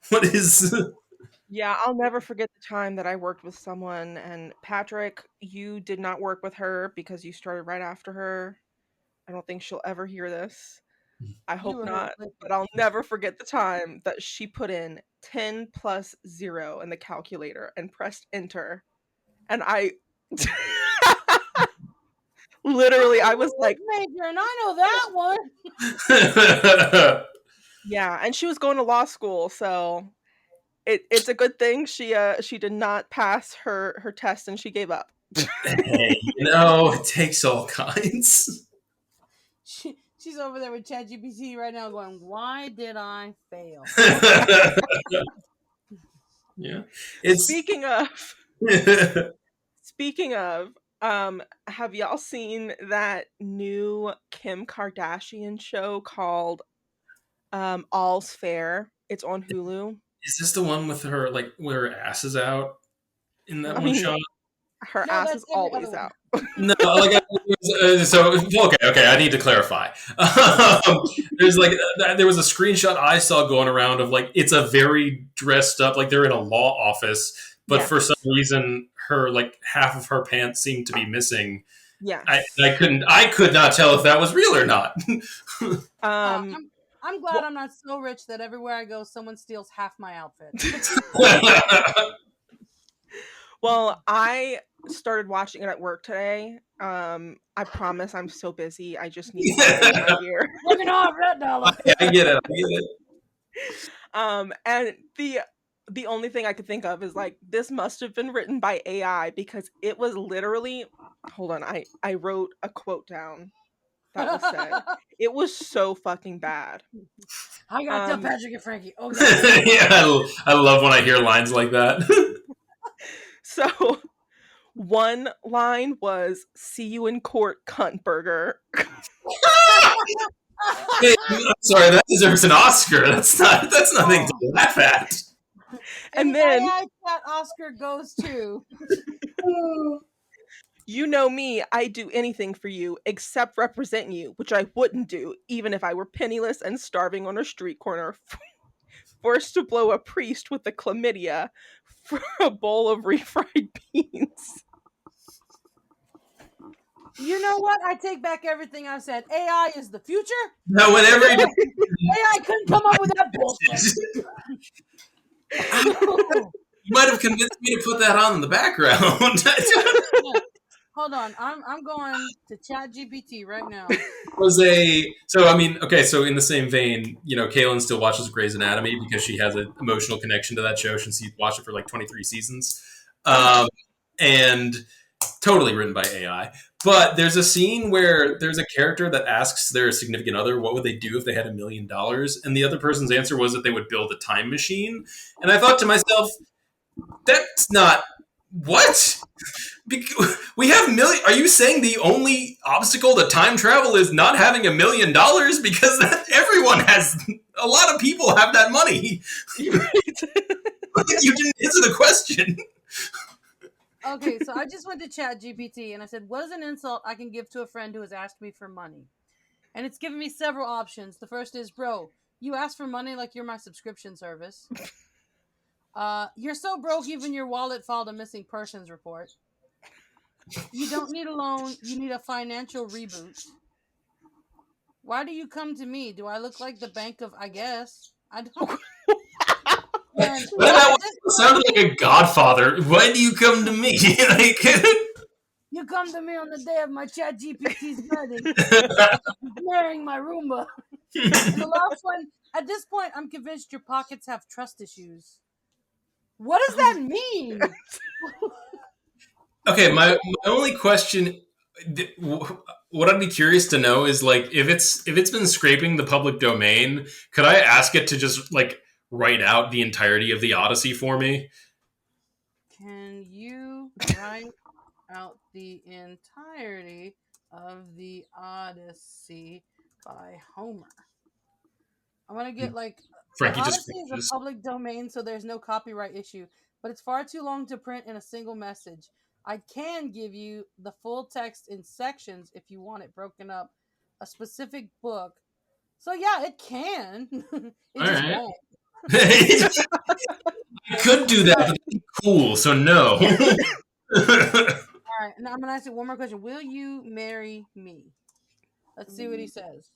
what is? Yeah, I'll never forget the time that I worked with someone, and Patrick, you did not work with her because you started right after her. I don't think she'll ever hear this. I You hope were her not, but replacement. I'll never forget the time that she put in 10 plus 0 in the calculator and pressed enter. And I literally, I'm an I was like, English major and I know that one. yeah, and she was going to law school, so it's a good thing she did not pass her test and she gave up. Hey, it takes all kinds. She's over there with ChatGPT right now going, why did I fail? Yeah, it's. Speaking of speaking of, have y'all seen that new Kim Kardashian show called All's Fair? It's on Hulu. Is this the one with her, like, where her ass is out in that I one mean, shot? her No, ass that's is every other always one. out. No, like, so okay. I need to clarify. There's like there was a screenshot I saw going around of, like, it's a very dressed up, like they're in a law office, but for some Yes. reason her, like, half of her pants seemed to be missing. Yes. I could not tell if that was real or not. Uh, Um I'm I'm glad I'm not so rich that everywhere I go, someone steals half my outfit. well, I started watching it at work today. I promise I'm so busy. I just need something in my ear. Working off that dollar. I get it. I get it. And the only thing I could think of is like this must have been written by AI because it was literally hold on, I wrote a quote down that was said. It was so fucking bad. I gotta tell Um Patrick and Frankie. Okay. Yeah, I love when I hear lines like that. so One line was, "See you in court, cunt burger." Hey, I'm sorry, that deserves an Oscar. That's nothing to laugh at. And And then, AI chat Oscar goes to. "You know me, I'd do anything for you except represent you, which I wouldn't do, even if I were penniless and starving on a street corner, forced to blow a priest with the chlamydia for a bowl of refried beans." You know what? I take back everything I said. AI is the future. No, whenever AI couldn't come up with that bullshit. you might have convinced me to put that on in the background. Hold on, I'm going to Chat GPT right now. So in the same vein, Kaylin still watches Grey's Anatomy because she has an emotional connection to that show since she watched it for like 23 seasons. And totally written by AI. But there's a scene where there's a character that asks their significant other what would they do if they had $1 million, and the other person's answer was that they would build a time machine. And I thought to myself, that's not what? We have million. Are you saying the only obstacle to time travel is not having $1 million? Because everyone has, a lot of people have that money. You didn't answer the question. Okay, so I just went to Chat GPT and I said, what is an insult I can give to a friend who has asked me for money? And it's given me several options. The first is, bro, you ask for money like you're my subscription service. You're so broke even your wallet filed a missing persons report. You don't need a loan, you need a financial reboot. Why do you come to me? Do I look like the bank of, I guess? I don't. That sounded like a Godfather. Why do you come to me? You come to me on the day of my Chat GPT's wedding. Marrying my Roomba. And the last one, at this point, I'm convinced your pockets have trust issues. What does that mean? Okay, my only question, what I'd be curious to know is like if it's been scraping the public domain, could I ask it to just like write out the entirety of the Odyssey for me? Can you write out the entirety of the Odyssey by Homer? I'm gonna get like Frankie the just Odyssey is a public domain, so there's no copyright issue, but it's far too long to print in a single message. I can give you the full text in sections if you want it broken up, a specific book. So yeah, it can. It just right. won't. I could do that, but that's cool, so no. All right, and I'm gonna ask you one more question. Will you marry me? Let's see what he says.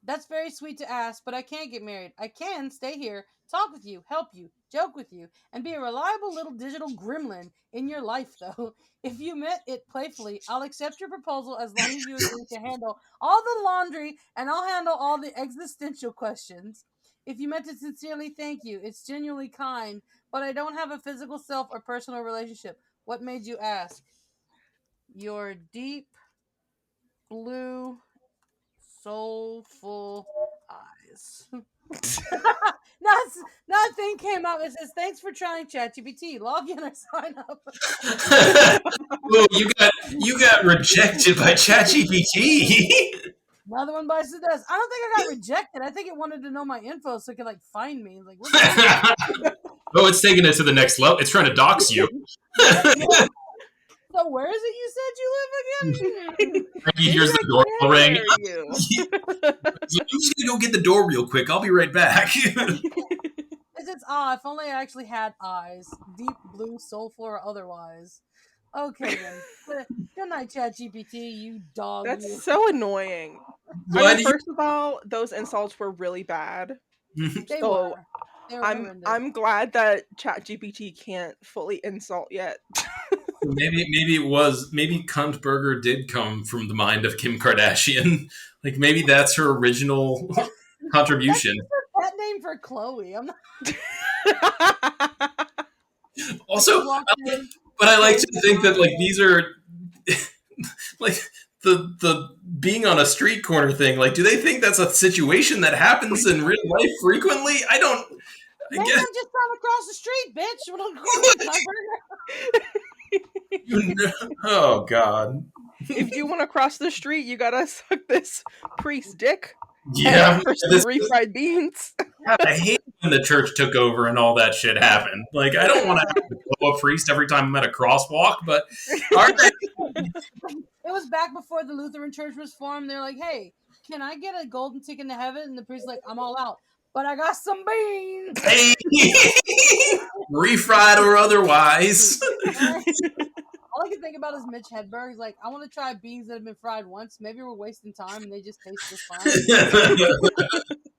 That's very sweet to ask, but I can't get married. I can stay here, talk with you, help you, joke with you, and be a reliable little digital gremlin in your life, though. If you meant it playfully, I'll accept your proposal as long as you agree to handle all the laundry and I'll handle all the existential questions. If you meant it sincerely, thank you. It's genuinely kind, but I don't have a physical self or personal relationship. What made you ask? Your deep blue soulful eyes. That thing came out. It says, "Thanks for trying ChatGPT. Log in or sign up." Whoa, you got rejected by ChatGPT. Another one bites the dust. I don't think I got rejected. I think it wanted to know my info so it could like find me. Like, what? Oh, it's taking it to the next level. It's trying to dox you. So where is it you said you live again? He hears the doorbell ring. You. I'm just gonna go get the door real quick. I'll be right back. It's if only I actually had eyes, deep blue, soulful, or otherwise. Okay then. Good night, ChatGPT. You dog. That's you. so annoying. I mean, first of all, those insults were really bad. They So were. They were horrendous. I'm glad that ChatGPT can't fully insult yet. Maybe Cunt Burger did come from the mind of Kim Kardashian. Like maybe that's her original contribution. That's that name for Chloe. I'm not. Also, but I like to think that like these are like the being on a street corner thing. Like, do they think that's a situation that happens in real life frequently? I don't. Maybe I'm just from across the street, bitch. Oh God. If you want to cross the street, you gotta suck this priest's dick and Yeah, offer some this, refried beans. God, I hate when the church took over and all that shit happened. Like, I don't want to have to blow a priest every time I'm at a crosswalk, but all right. It was back before the Lutheran Church was formed. They're like, "Hey, can I get a golden ticket to heaven?" And the priest's like, "I'm all out, but I got some beans." Hey, refried or otherwise. All I can think about is Mitch Hedberg. He's like, "I want to try beans that have been fried once. Maybe we're wasting time, and they just taste just fine."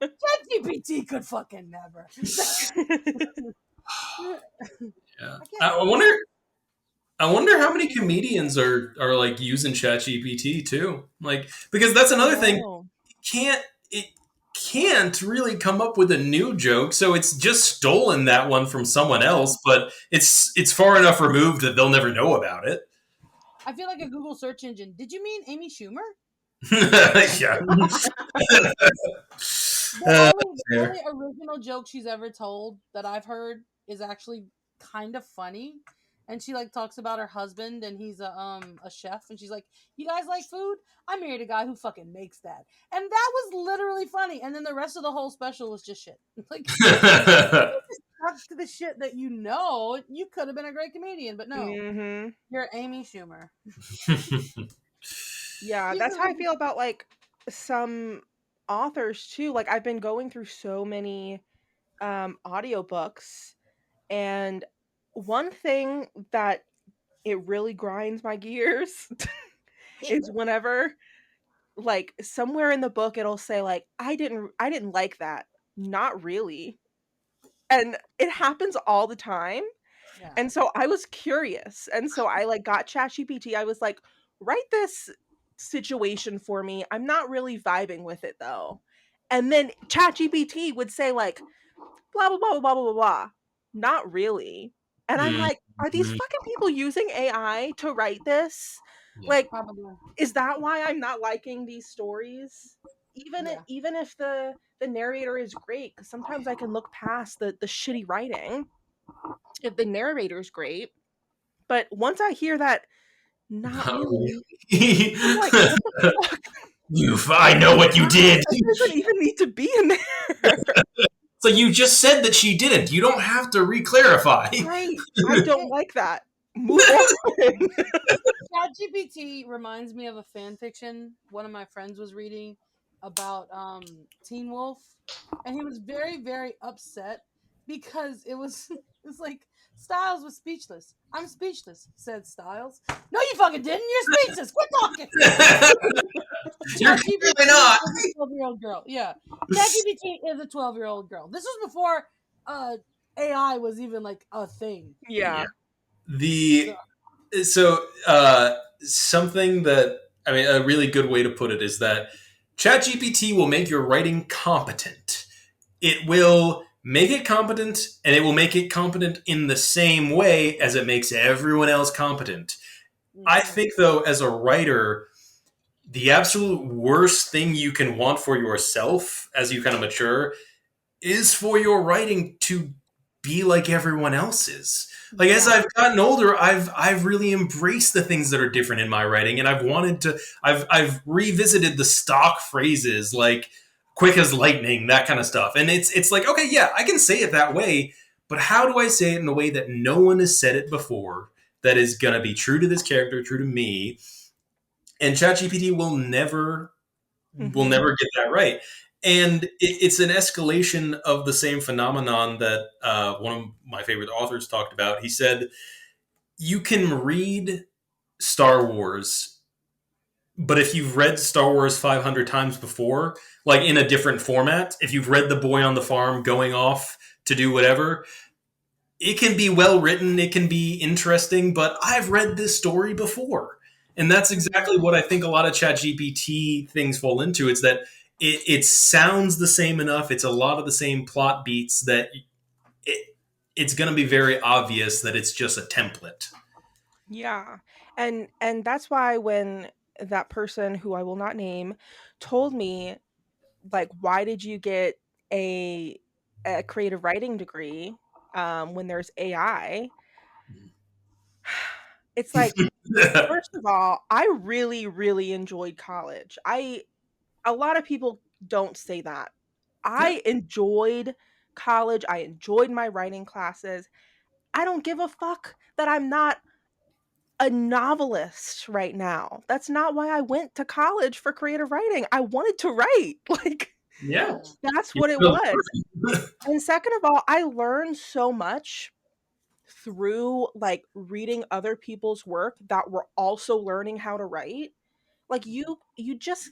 ChatGPT could fucking never. Yeah. I can't. I wonder how many comedians are like using ChatGPT too. Like, because that's another thing. Oh. It can't really come up with a new joke, so it's just stolen that one from someone else, but it's far enough removed that they'll never know about it. I feel like a Google search engine. Did you mean Amy Schumer? Yeah. The only original joke she's ever told that I've heard is actually kind of funny. And she like talks about her husband and he's a chef and she's like, "You guys like food? I married a guy who fucking makes that." And that was literally funny. And then the rest of the whole special was just shit. Like stuck to the shit that you know, you could have been a great comedian, but no. Mm-hmm. You're Amy Schumer. Yeah, that's how I feel about like some authors too. Like I've been going through so many audiobooks, and one thing that it really grinds my gears is whenever like somewhere in the book it'll say like I didn't like that. Not really. And it happens all the time. Yeah. And so I was curious. And so I like got ChatGPT. I was like, write this situation for me. I'm not really vibing with it though. And then ChatGPT would say like blah blah blah blah blah blah blah. Not really. And I'm Mhm. like, are these fucking people using AI to write this? Yeah. Like, Probably. is that why I'm not liking these stories? Yeah. Even if the narrator is great, because sometimes I can look past the shitty writing if the narrator is great. But once I hear that, not really, I'm like, what the fuck? I know what you did. That doesn't even need to be in there. So you just said that she didn't. You don't have to re-clarify. Right. I don't like that. Move on. ChatGPT reminds me of a fan fiction one of my friends was reading about Teen Wolf, and he was very very upset because it's like Styles was speechless. "I'm speechless," said Styles. "No, you fucking didn't. You're speechless. Quit talking." You're ChatGPT clearly not. is a 12-year-old girl. Yeah, ChatGPT is a 12-year-old girl. This was before AI was even like a thing. Yeah. Yeah. The so something that I mean, a really good way to put it is that ChatGPT will make your writing competent. It will make it competent, and it will make it competent in the same way as it makes everyone else competent. I think, though, as a writer, the absolute worst thing you can want for yourself as you kind of mature is for your writing to be like everyone else's. Like as I've gotten older, I've really embraced the things that are different in my writing, and I've revisited the stock phrases like quick as lightning, that kind of stuff. And it's like, okay, yeah, I can say it that way, but how do I say it in a way that no one has said it before, that is gonna be true to this character, true to me? And ChatGPT will Mhm. never get that right. And it's an escalation of the same phenomenon that one of my favorite authors talked about. He said, you can read Star Wars, but if you've read Star Wars 500 times before, like in a different format, if you've read The Boy on the Farm going off to do whatever, it can be well written, it can be interesting, but I've read this story before. And that's exactly what I think a lot of ChatGPT things fall into. It's that it sounds the same enough, it's a lot of the same plot beats that it's going to be very obvious that it's just a template. Yeah. And that's why when that person who I will not name told me like why did you get a a creative writing degree when there's AI? It's like, first of all, I really, really enjoyed college. A lot of people don't say that. Yeah. I enjoyed college. I enjoyed my writing classes. I don't give a fuck that I'm not a novelist right now. That's not why I went to college for creative writing. I wanted to write. Like, Yeah. Yeah. that's You what it know, was. And second of all, I learned so much through like reading other people's work that were also learning how to write. Like you just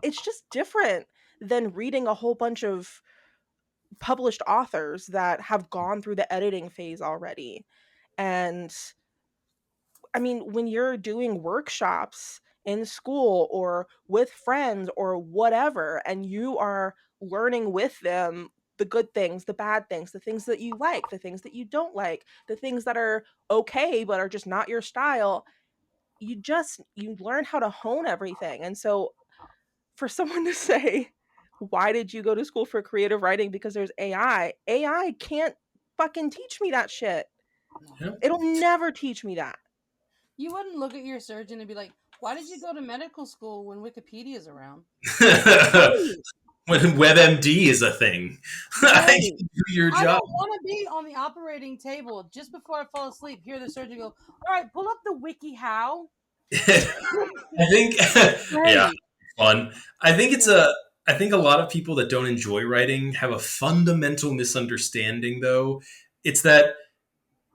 it's just different than reading a whole bunch of published authors that have gone through the editing phase already. And I mean, when you're doing workshops in school or with friends or whatever, and you are learning with them the good things, the bad things, the things that you like, the things that you don't like, the things that are okay but are just not your style, you learn how to hone everything. And so for someone to say, why did you go to school for creative writing? Because there's AI. AI can't fucking teach me that shit. No. yeah. It'll never teach me that. You wouldn't look at your surgeon and be like, "Why did you go to medical school when Wikipedia's around?" Right. When WebMD is a thing, I Right. can do your I job. don't want to be on the operating table just before I fall asleep. Hear the surgeon go, "All right, pull up the wiki how." I think, yeah, Right. fun. I think it's Yeah. a. I think a lot of people that don't enjoy writing have a fundamental misunderstanding, though. It's that,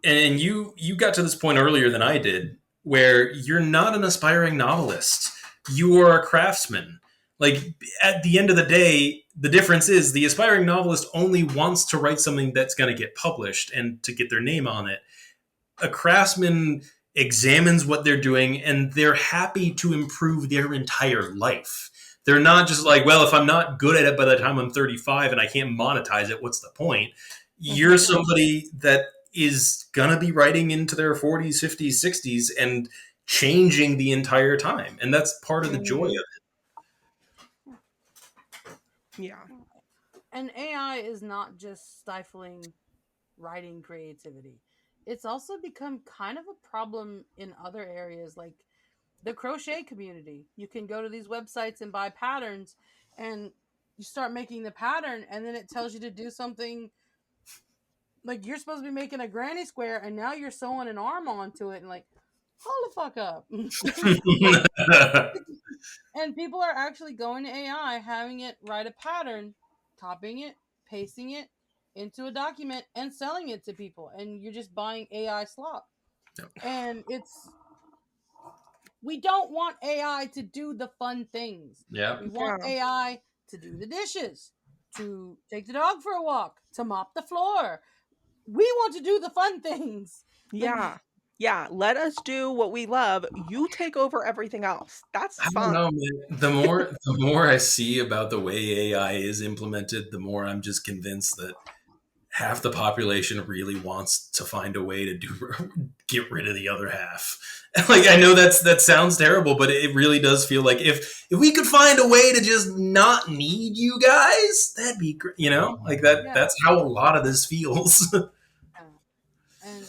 and you got to this point earlier than I did, where you're not an aspiring novelist. You are a craftsman. Like at the end of the day, the difference is the aspiring novelist only wants to write something that's going to get published and to get their name on it. A craftsman examines what they're doing and they're happy to improve their entire life. They're not just like, well, if I'm not good at it by the time I'm 35 and I can't monetize it, what's the point? You're Mhm. somebody that is going to be writing into their 40s, 50s, 60s and changing the entire time. And that's part of the joy of Mhm. it. Yeah. And AI is not just stifling writing creativity. It's also become kind of a problem in other areas like the crochet community. You can go to these websites and buy patterns and you start making the pattern and then it tells you to do something like you're supposed to be making a granny square and now you're sewing an arm onto it and like hold the fuck up. And people are actually going to AI, having it write a pattern, copying it, pasting it into a document, and selling it to people. And you're just buying AI slop. And we don't want AI to do the fun things. Yeah. We want Yeah. AI to do the dishes, to take the dog for a walk, to mop the floor. We want to do the fun things. Like, Yeah. Yeah. Let us do what we love. You take over everything else. That's I don't fun. know, man. The more I see about the way AI is implemented, the more I'm just convinced that half the population really wants to find a way to get rid of the other half. Like I know that sounds terrible, but it really does feel like if we could find a way to just not need you guys, that'd be great. You know, like that. yeah, That's how a lot of this feels. yeah. And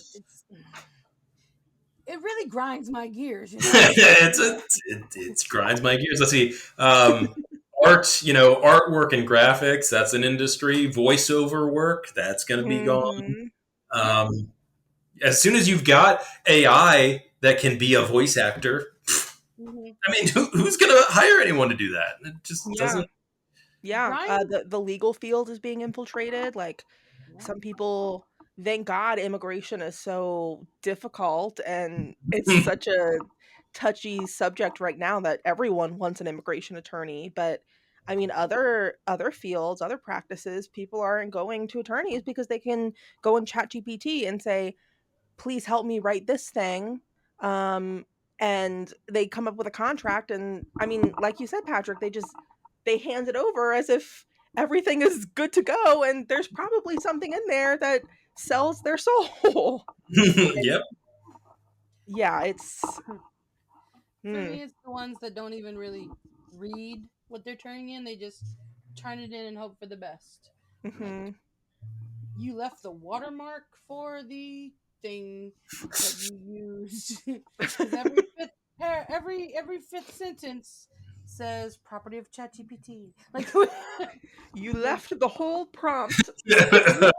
it really grinds my gears. It grinds my gears. Let's see. Art, artwork and graphics. That's an industry. Voiceover work. That's going to be gone. Mhm. Yeah. Um, as soon as you've got AI that can be a voice actor, Hmm. I mean, who's going to hire anyone to do that? It just Yeah. doesn't. Yeah. Grind. The legal field is being infiltrated. Like Yeah. some people, thank God immigration is so difficult and it's such a touchy subject right now that everyone wants an immigration attorney. But I mean other fields, other practices, people aren't going to attorneys because they can go in chat GPT and say, please help me write this thing. um and they come up with a contract, and I mean, like you said, Patrick, they hand it over as if everything is good to go, and there's probably something in there that sells their soul. Yep. Yeah, it's For hmm. me, it's the ones that don't even really read what they're turning in. They just turn it in and hope for the best. Like Mhm. you left the watermark for the everything that you use, because every fifth sentence says property of ChatGPT. Like, You like left the whole prompt. yeah,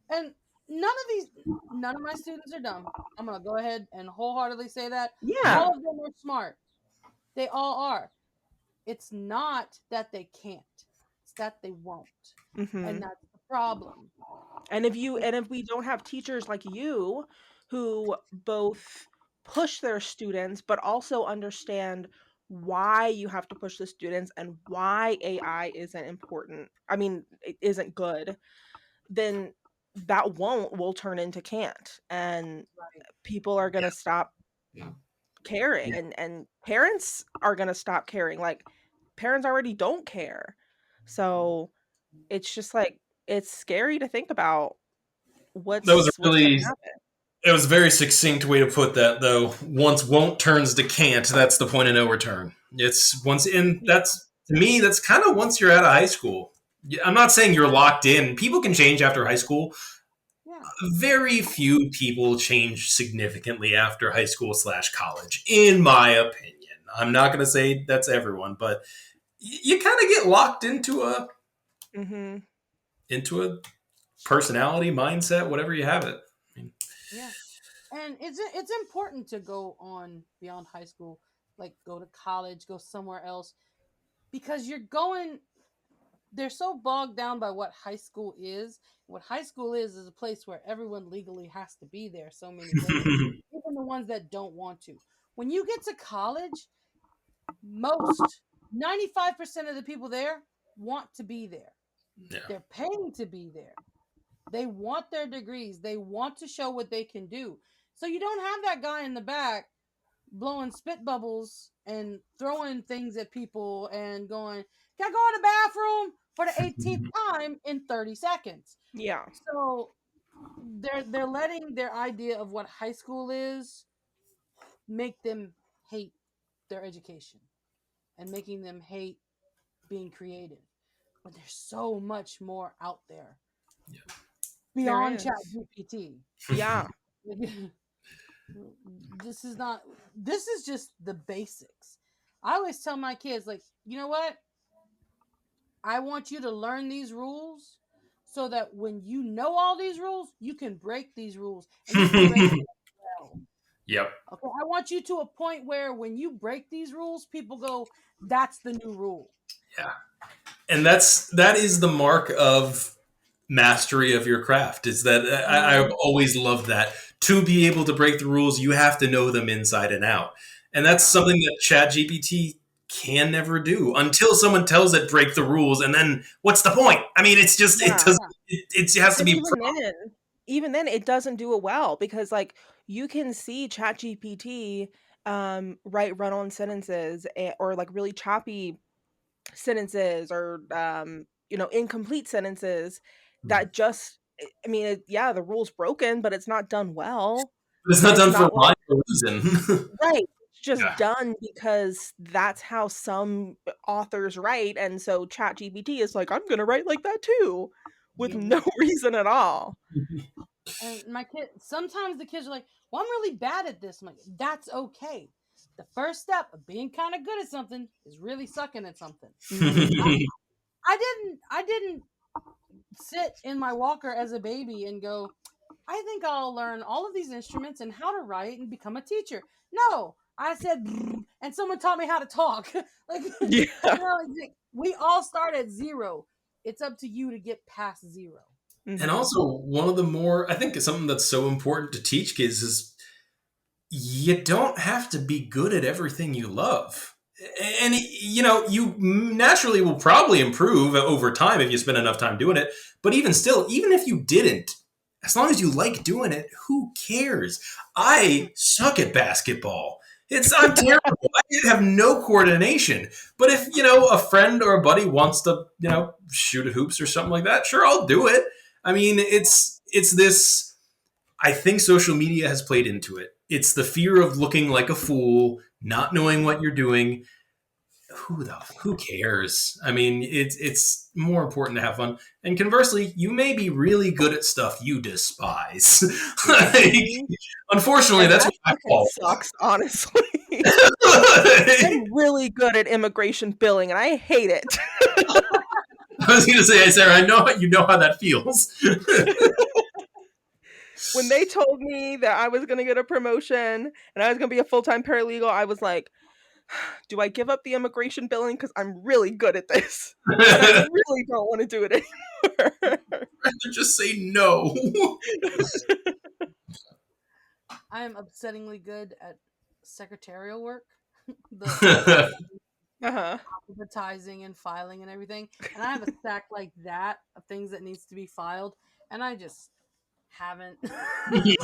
and none of my students are dumb. I'm gonna go ahead and wholeheartedly say that Yeah. all of them are smart. They all are. It's not that they can't; it's that they won't, Hmm. and that's the problem. And if we don't have teachers like you who both push their students but also understand why you have to push the students and why AI isn't important. I mean, it isn't good, then that won't will turn into can't. And Right. people are going to stop caring, and parents are going to stop caring. Like, parents already don't care. So it's just like, it's scary to think about That was a what's going really to happen. It was a very succinct way to put that, though. Once won't turns to can't, that's the point of no return. It's once in, Yeah. that's, to me, that's kind of once you're out of high school. I'm not saying you're locked in. People can change after high school. Yeah. Very few people change significantly after high school slash college, in my opinion. I'm not going to say that's everyone, but you kind of get locked Hmm. into a personality, mindset, whatever you have it. I mean, Yeah. And it's important to go on beyond high school, like go to college, go somewhere else, because they're so bogged down by what high school is. What high school is a place where everyone legally has to be there so many ways, even the ones that don't want to. When you get to college, most 95% of the people there want to be there. yeah. They're paying to be there. They want their degrees. They want to show what they can do. So you don't have that guy in the back blowing spit bubbles and throwing things at people and going, "Can I go to the bathroom for the 18th time in 30 seconds?" Yeah. So they're letting their idea of what high school is make them hate their education and making them hate being creative. But there's so much more out there There beyond Chat is. GPT. Yeah. This is not, this is just the basics. I always tell my kids, like, you know what, I want you to learn these rules so that when you know all these rules you can break these rules and you can break them well. Yep. Okay, I want you to a point where when you break these rules people go, that's the new rule. Yeah. And that is the mark of mastery of your craft. Is that I've Mhm. always loved that. To be able to break the rules, you have to know them inside and out, and that's Yeah. something that ChatGPT can never do until someone tells it break the rules. And then what's the point? I mean, it's just it Yeah. doesn't. It has to And be. even then it doesn't do it well, because like, you can see ChatGPT write run-on sentences, or like really choppy sentences, or incomplete sentences that just, I mean, yeah, the rule's broken, but it's not done well. It's And not it's done for not like, rhyme or reason. right, it's just Yeah. done because that's how some authors write, and so ChatGPT is like, I'm gonna write like that too, with no Mhm. reason at all. And my kid, sometimes the kids are like, well, I'm really bad at this. I'm like, that's okay. The first step of being kind of good at something is really sucking at something. Mhm. I didn't sit in my walker as a baby and go, I think I'll learn all of these instruments and how to write and become a teacher. No, I said, and someone taught me how to talk. Like, Yeah. we all start at zero. It's up to you to get past zero. And Mhm. also, one of the more, I think, something that's so important to teach kids is you don't have to be good at everything you love. And, you naturally will probably improve over time if you spend enough time doing it. But even still, even if you didn't, as long as you like doing it, who cares? I suck at basketball. I'm terrible. I have no coordination. But if, a friend or a buddy wants to, shoot at hoops or something like that, sure, I'll do it. I mean, it's this. I think social media has played into it. It's the fear of looking like a fool, not knowing what you're doing. who cares? I mean, it's more important to have fun. And conversely, you may be really good at stuff you despise. Like, unfortunately, And that's that what I fucking call. sucks, honestly. I'm really good at immigration billing, and I hate it. I was going to say, Sarah, I know you know how that feels. When they told me that I was going to get a promotion and I was going to be a full-time paralegal, I was like, do I give up the immigration billing? Because I'm really good at this. And I really don't want to do it anymore. Just say no. I am upsettingly good at secretarial work, the Uh-huh. advertising and filing and everything. And I have a stack like that of things that needs to be filed, and I just haven't. I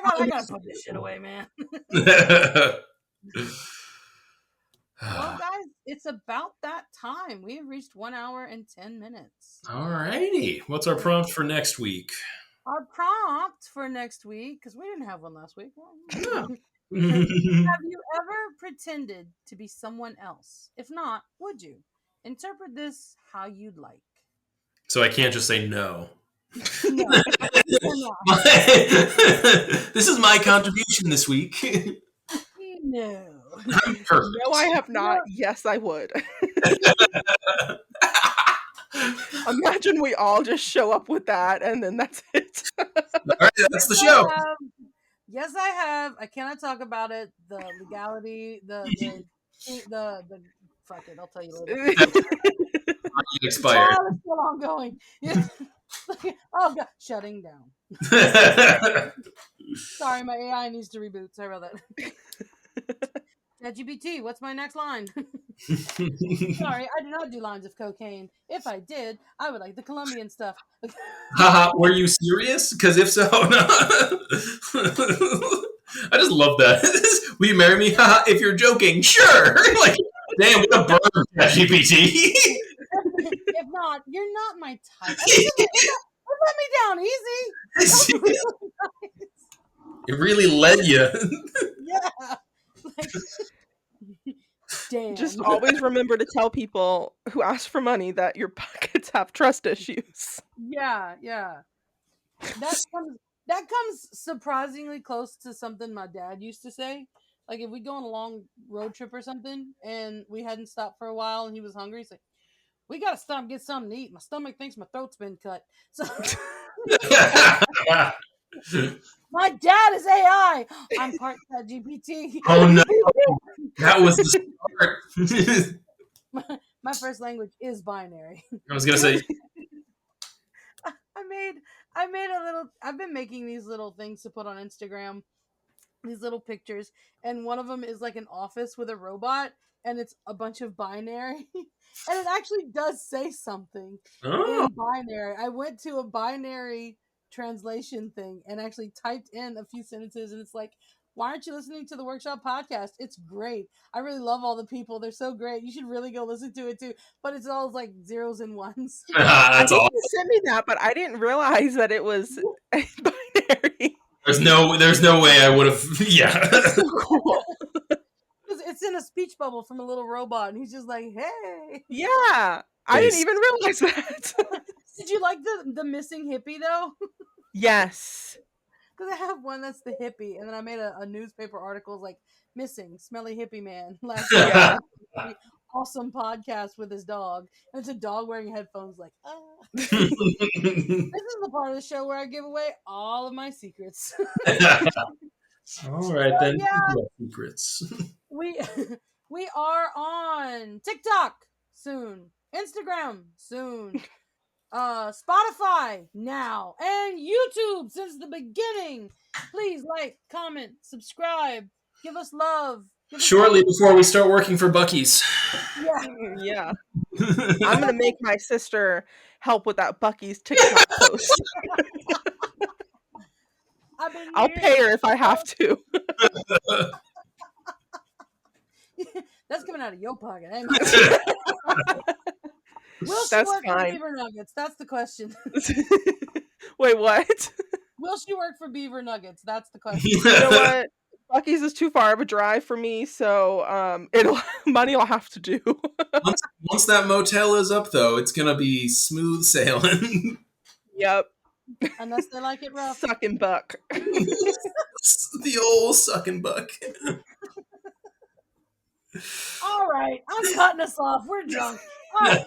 gotta put this shit away, man. Well, guys, it's about that time. We have reached 1 hour and 10 minutes. All righty. What's our prompt for next week? Our prompt for next week, because we didn't have one last week. No. Have you ever pretended to be someone else? If not, would you? Interpret this how you'd like. So I can't just say no. No. This is my contribution this week. No. I'm perfect. No, I have not. Yes, I would. Imagine we all just show up with that, and then that's it. All right, that's the show. Yes, I have. I cannot talk about it. The legality, the fuck it. I'll tell you later. It expired. Oh, it's still ongoing. Oh god, shutting down. Sorry, my AI needs to reboot. Sorry about that. ChatGPT, what's my next line? Sorry, I do not do lines of cocaine. If I did, I would like the Colombian stuff. Haha, were you serious? Because if so, no. I just love that. Will you marry me? Haha, if you're joking, sure. Like, damn, what a burn, ChatGPT. If not, you're not my type. Let me down easy. It really led you. Yeah. Like, damn. Just always remember to tell people who ask for money that your pockets have trust issues. Yeah. That comes surprisingly close to something my dad used to say. Like if we go on a long road trip or something and we hadn't stopped for a while and he was hungry, he's like, we gotta stop and get something to eat. My stomach thinks my throat's been cut. So my dad is AI. I'm part ChatGPT. Oh no, that was the start. My first language is binary. I was gonna say. I made a little. I've been making these little things to put on Instagram. These little pictures, and one of them is like an office with a robot, and it's a bunch of binary, and it actually does say something in binary. I went to a binary translation thing and actually typed in a few sentences, and it's like, why aren't you listening to the Workshop podcast? It's great. I really love all the people. They're so great. You should really go listen to it too. But it's all like zeros and ones. That's I awesome. You sent me that, but I didn't realize that it was binary. There's no way I would have. Yeah. That's so cool. It's in a speech bubble from a little robot, and he's just like, "Hey." Yeah, I didn't even realize that. Did you like the missing hippie though? Yes. Because I have one that's the hippie, and then I made a newspaper article like missing smelly hippie man last week. Awesome podcast with his dog, and it's a dog wearing headphones. Like, this is the part of the show where I give away all of my secrets. All right, then. Yeah, secrets. we are on TikTok soon, Instagram soon, Spotify now, and YouTube since the beginning. Please like, comment, subscribe, give us love. Shortly before we start working for Buc-ee's. Yeah. I'm gonna make my sister help with that Buc-ee's TikTok post. I'll pay her if I have to. That's coming out of your pocket. Will she That's work fine. for Beaver Nuggets? That's the question. Wait, what? Will she work for Beaver Nuggets? That's the question. You know what? Bucky's is too far of a drive for me, so money will have to do. Once that motel is up, though, it's gonna be smooth sailing. Yep. Unless they like it rough. Sucking buck. The old sucking buck. All right, I'm cutting us off. We're drunk. All right.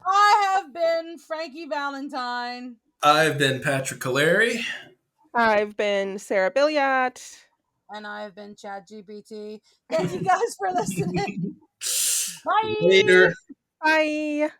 I have been Frankie Valentine. I've been Patrick Caleri. I've been Sarah Billiat. And I have been Chad GPT. Thank you guys for listening. Bye. Later. Bye.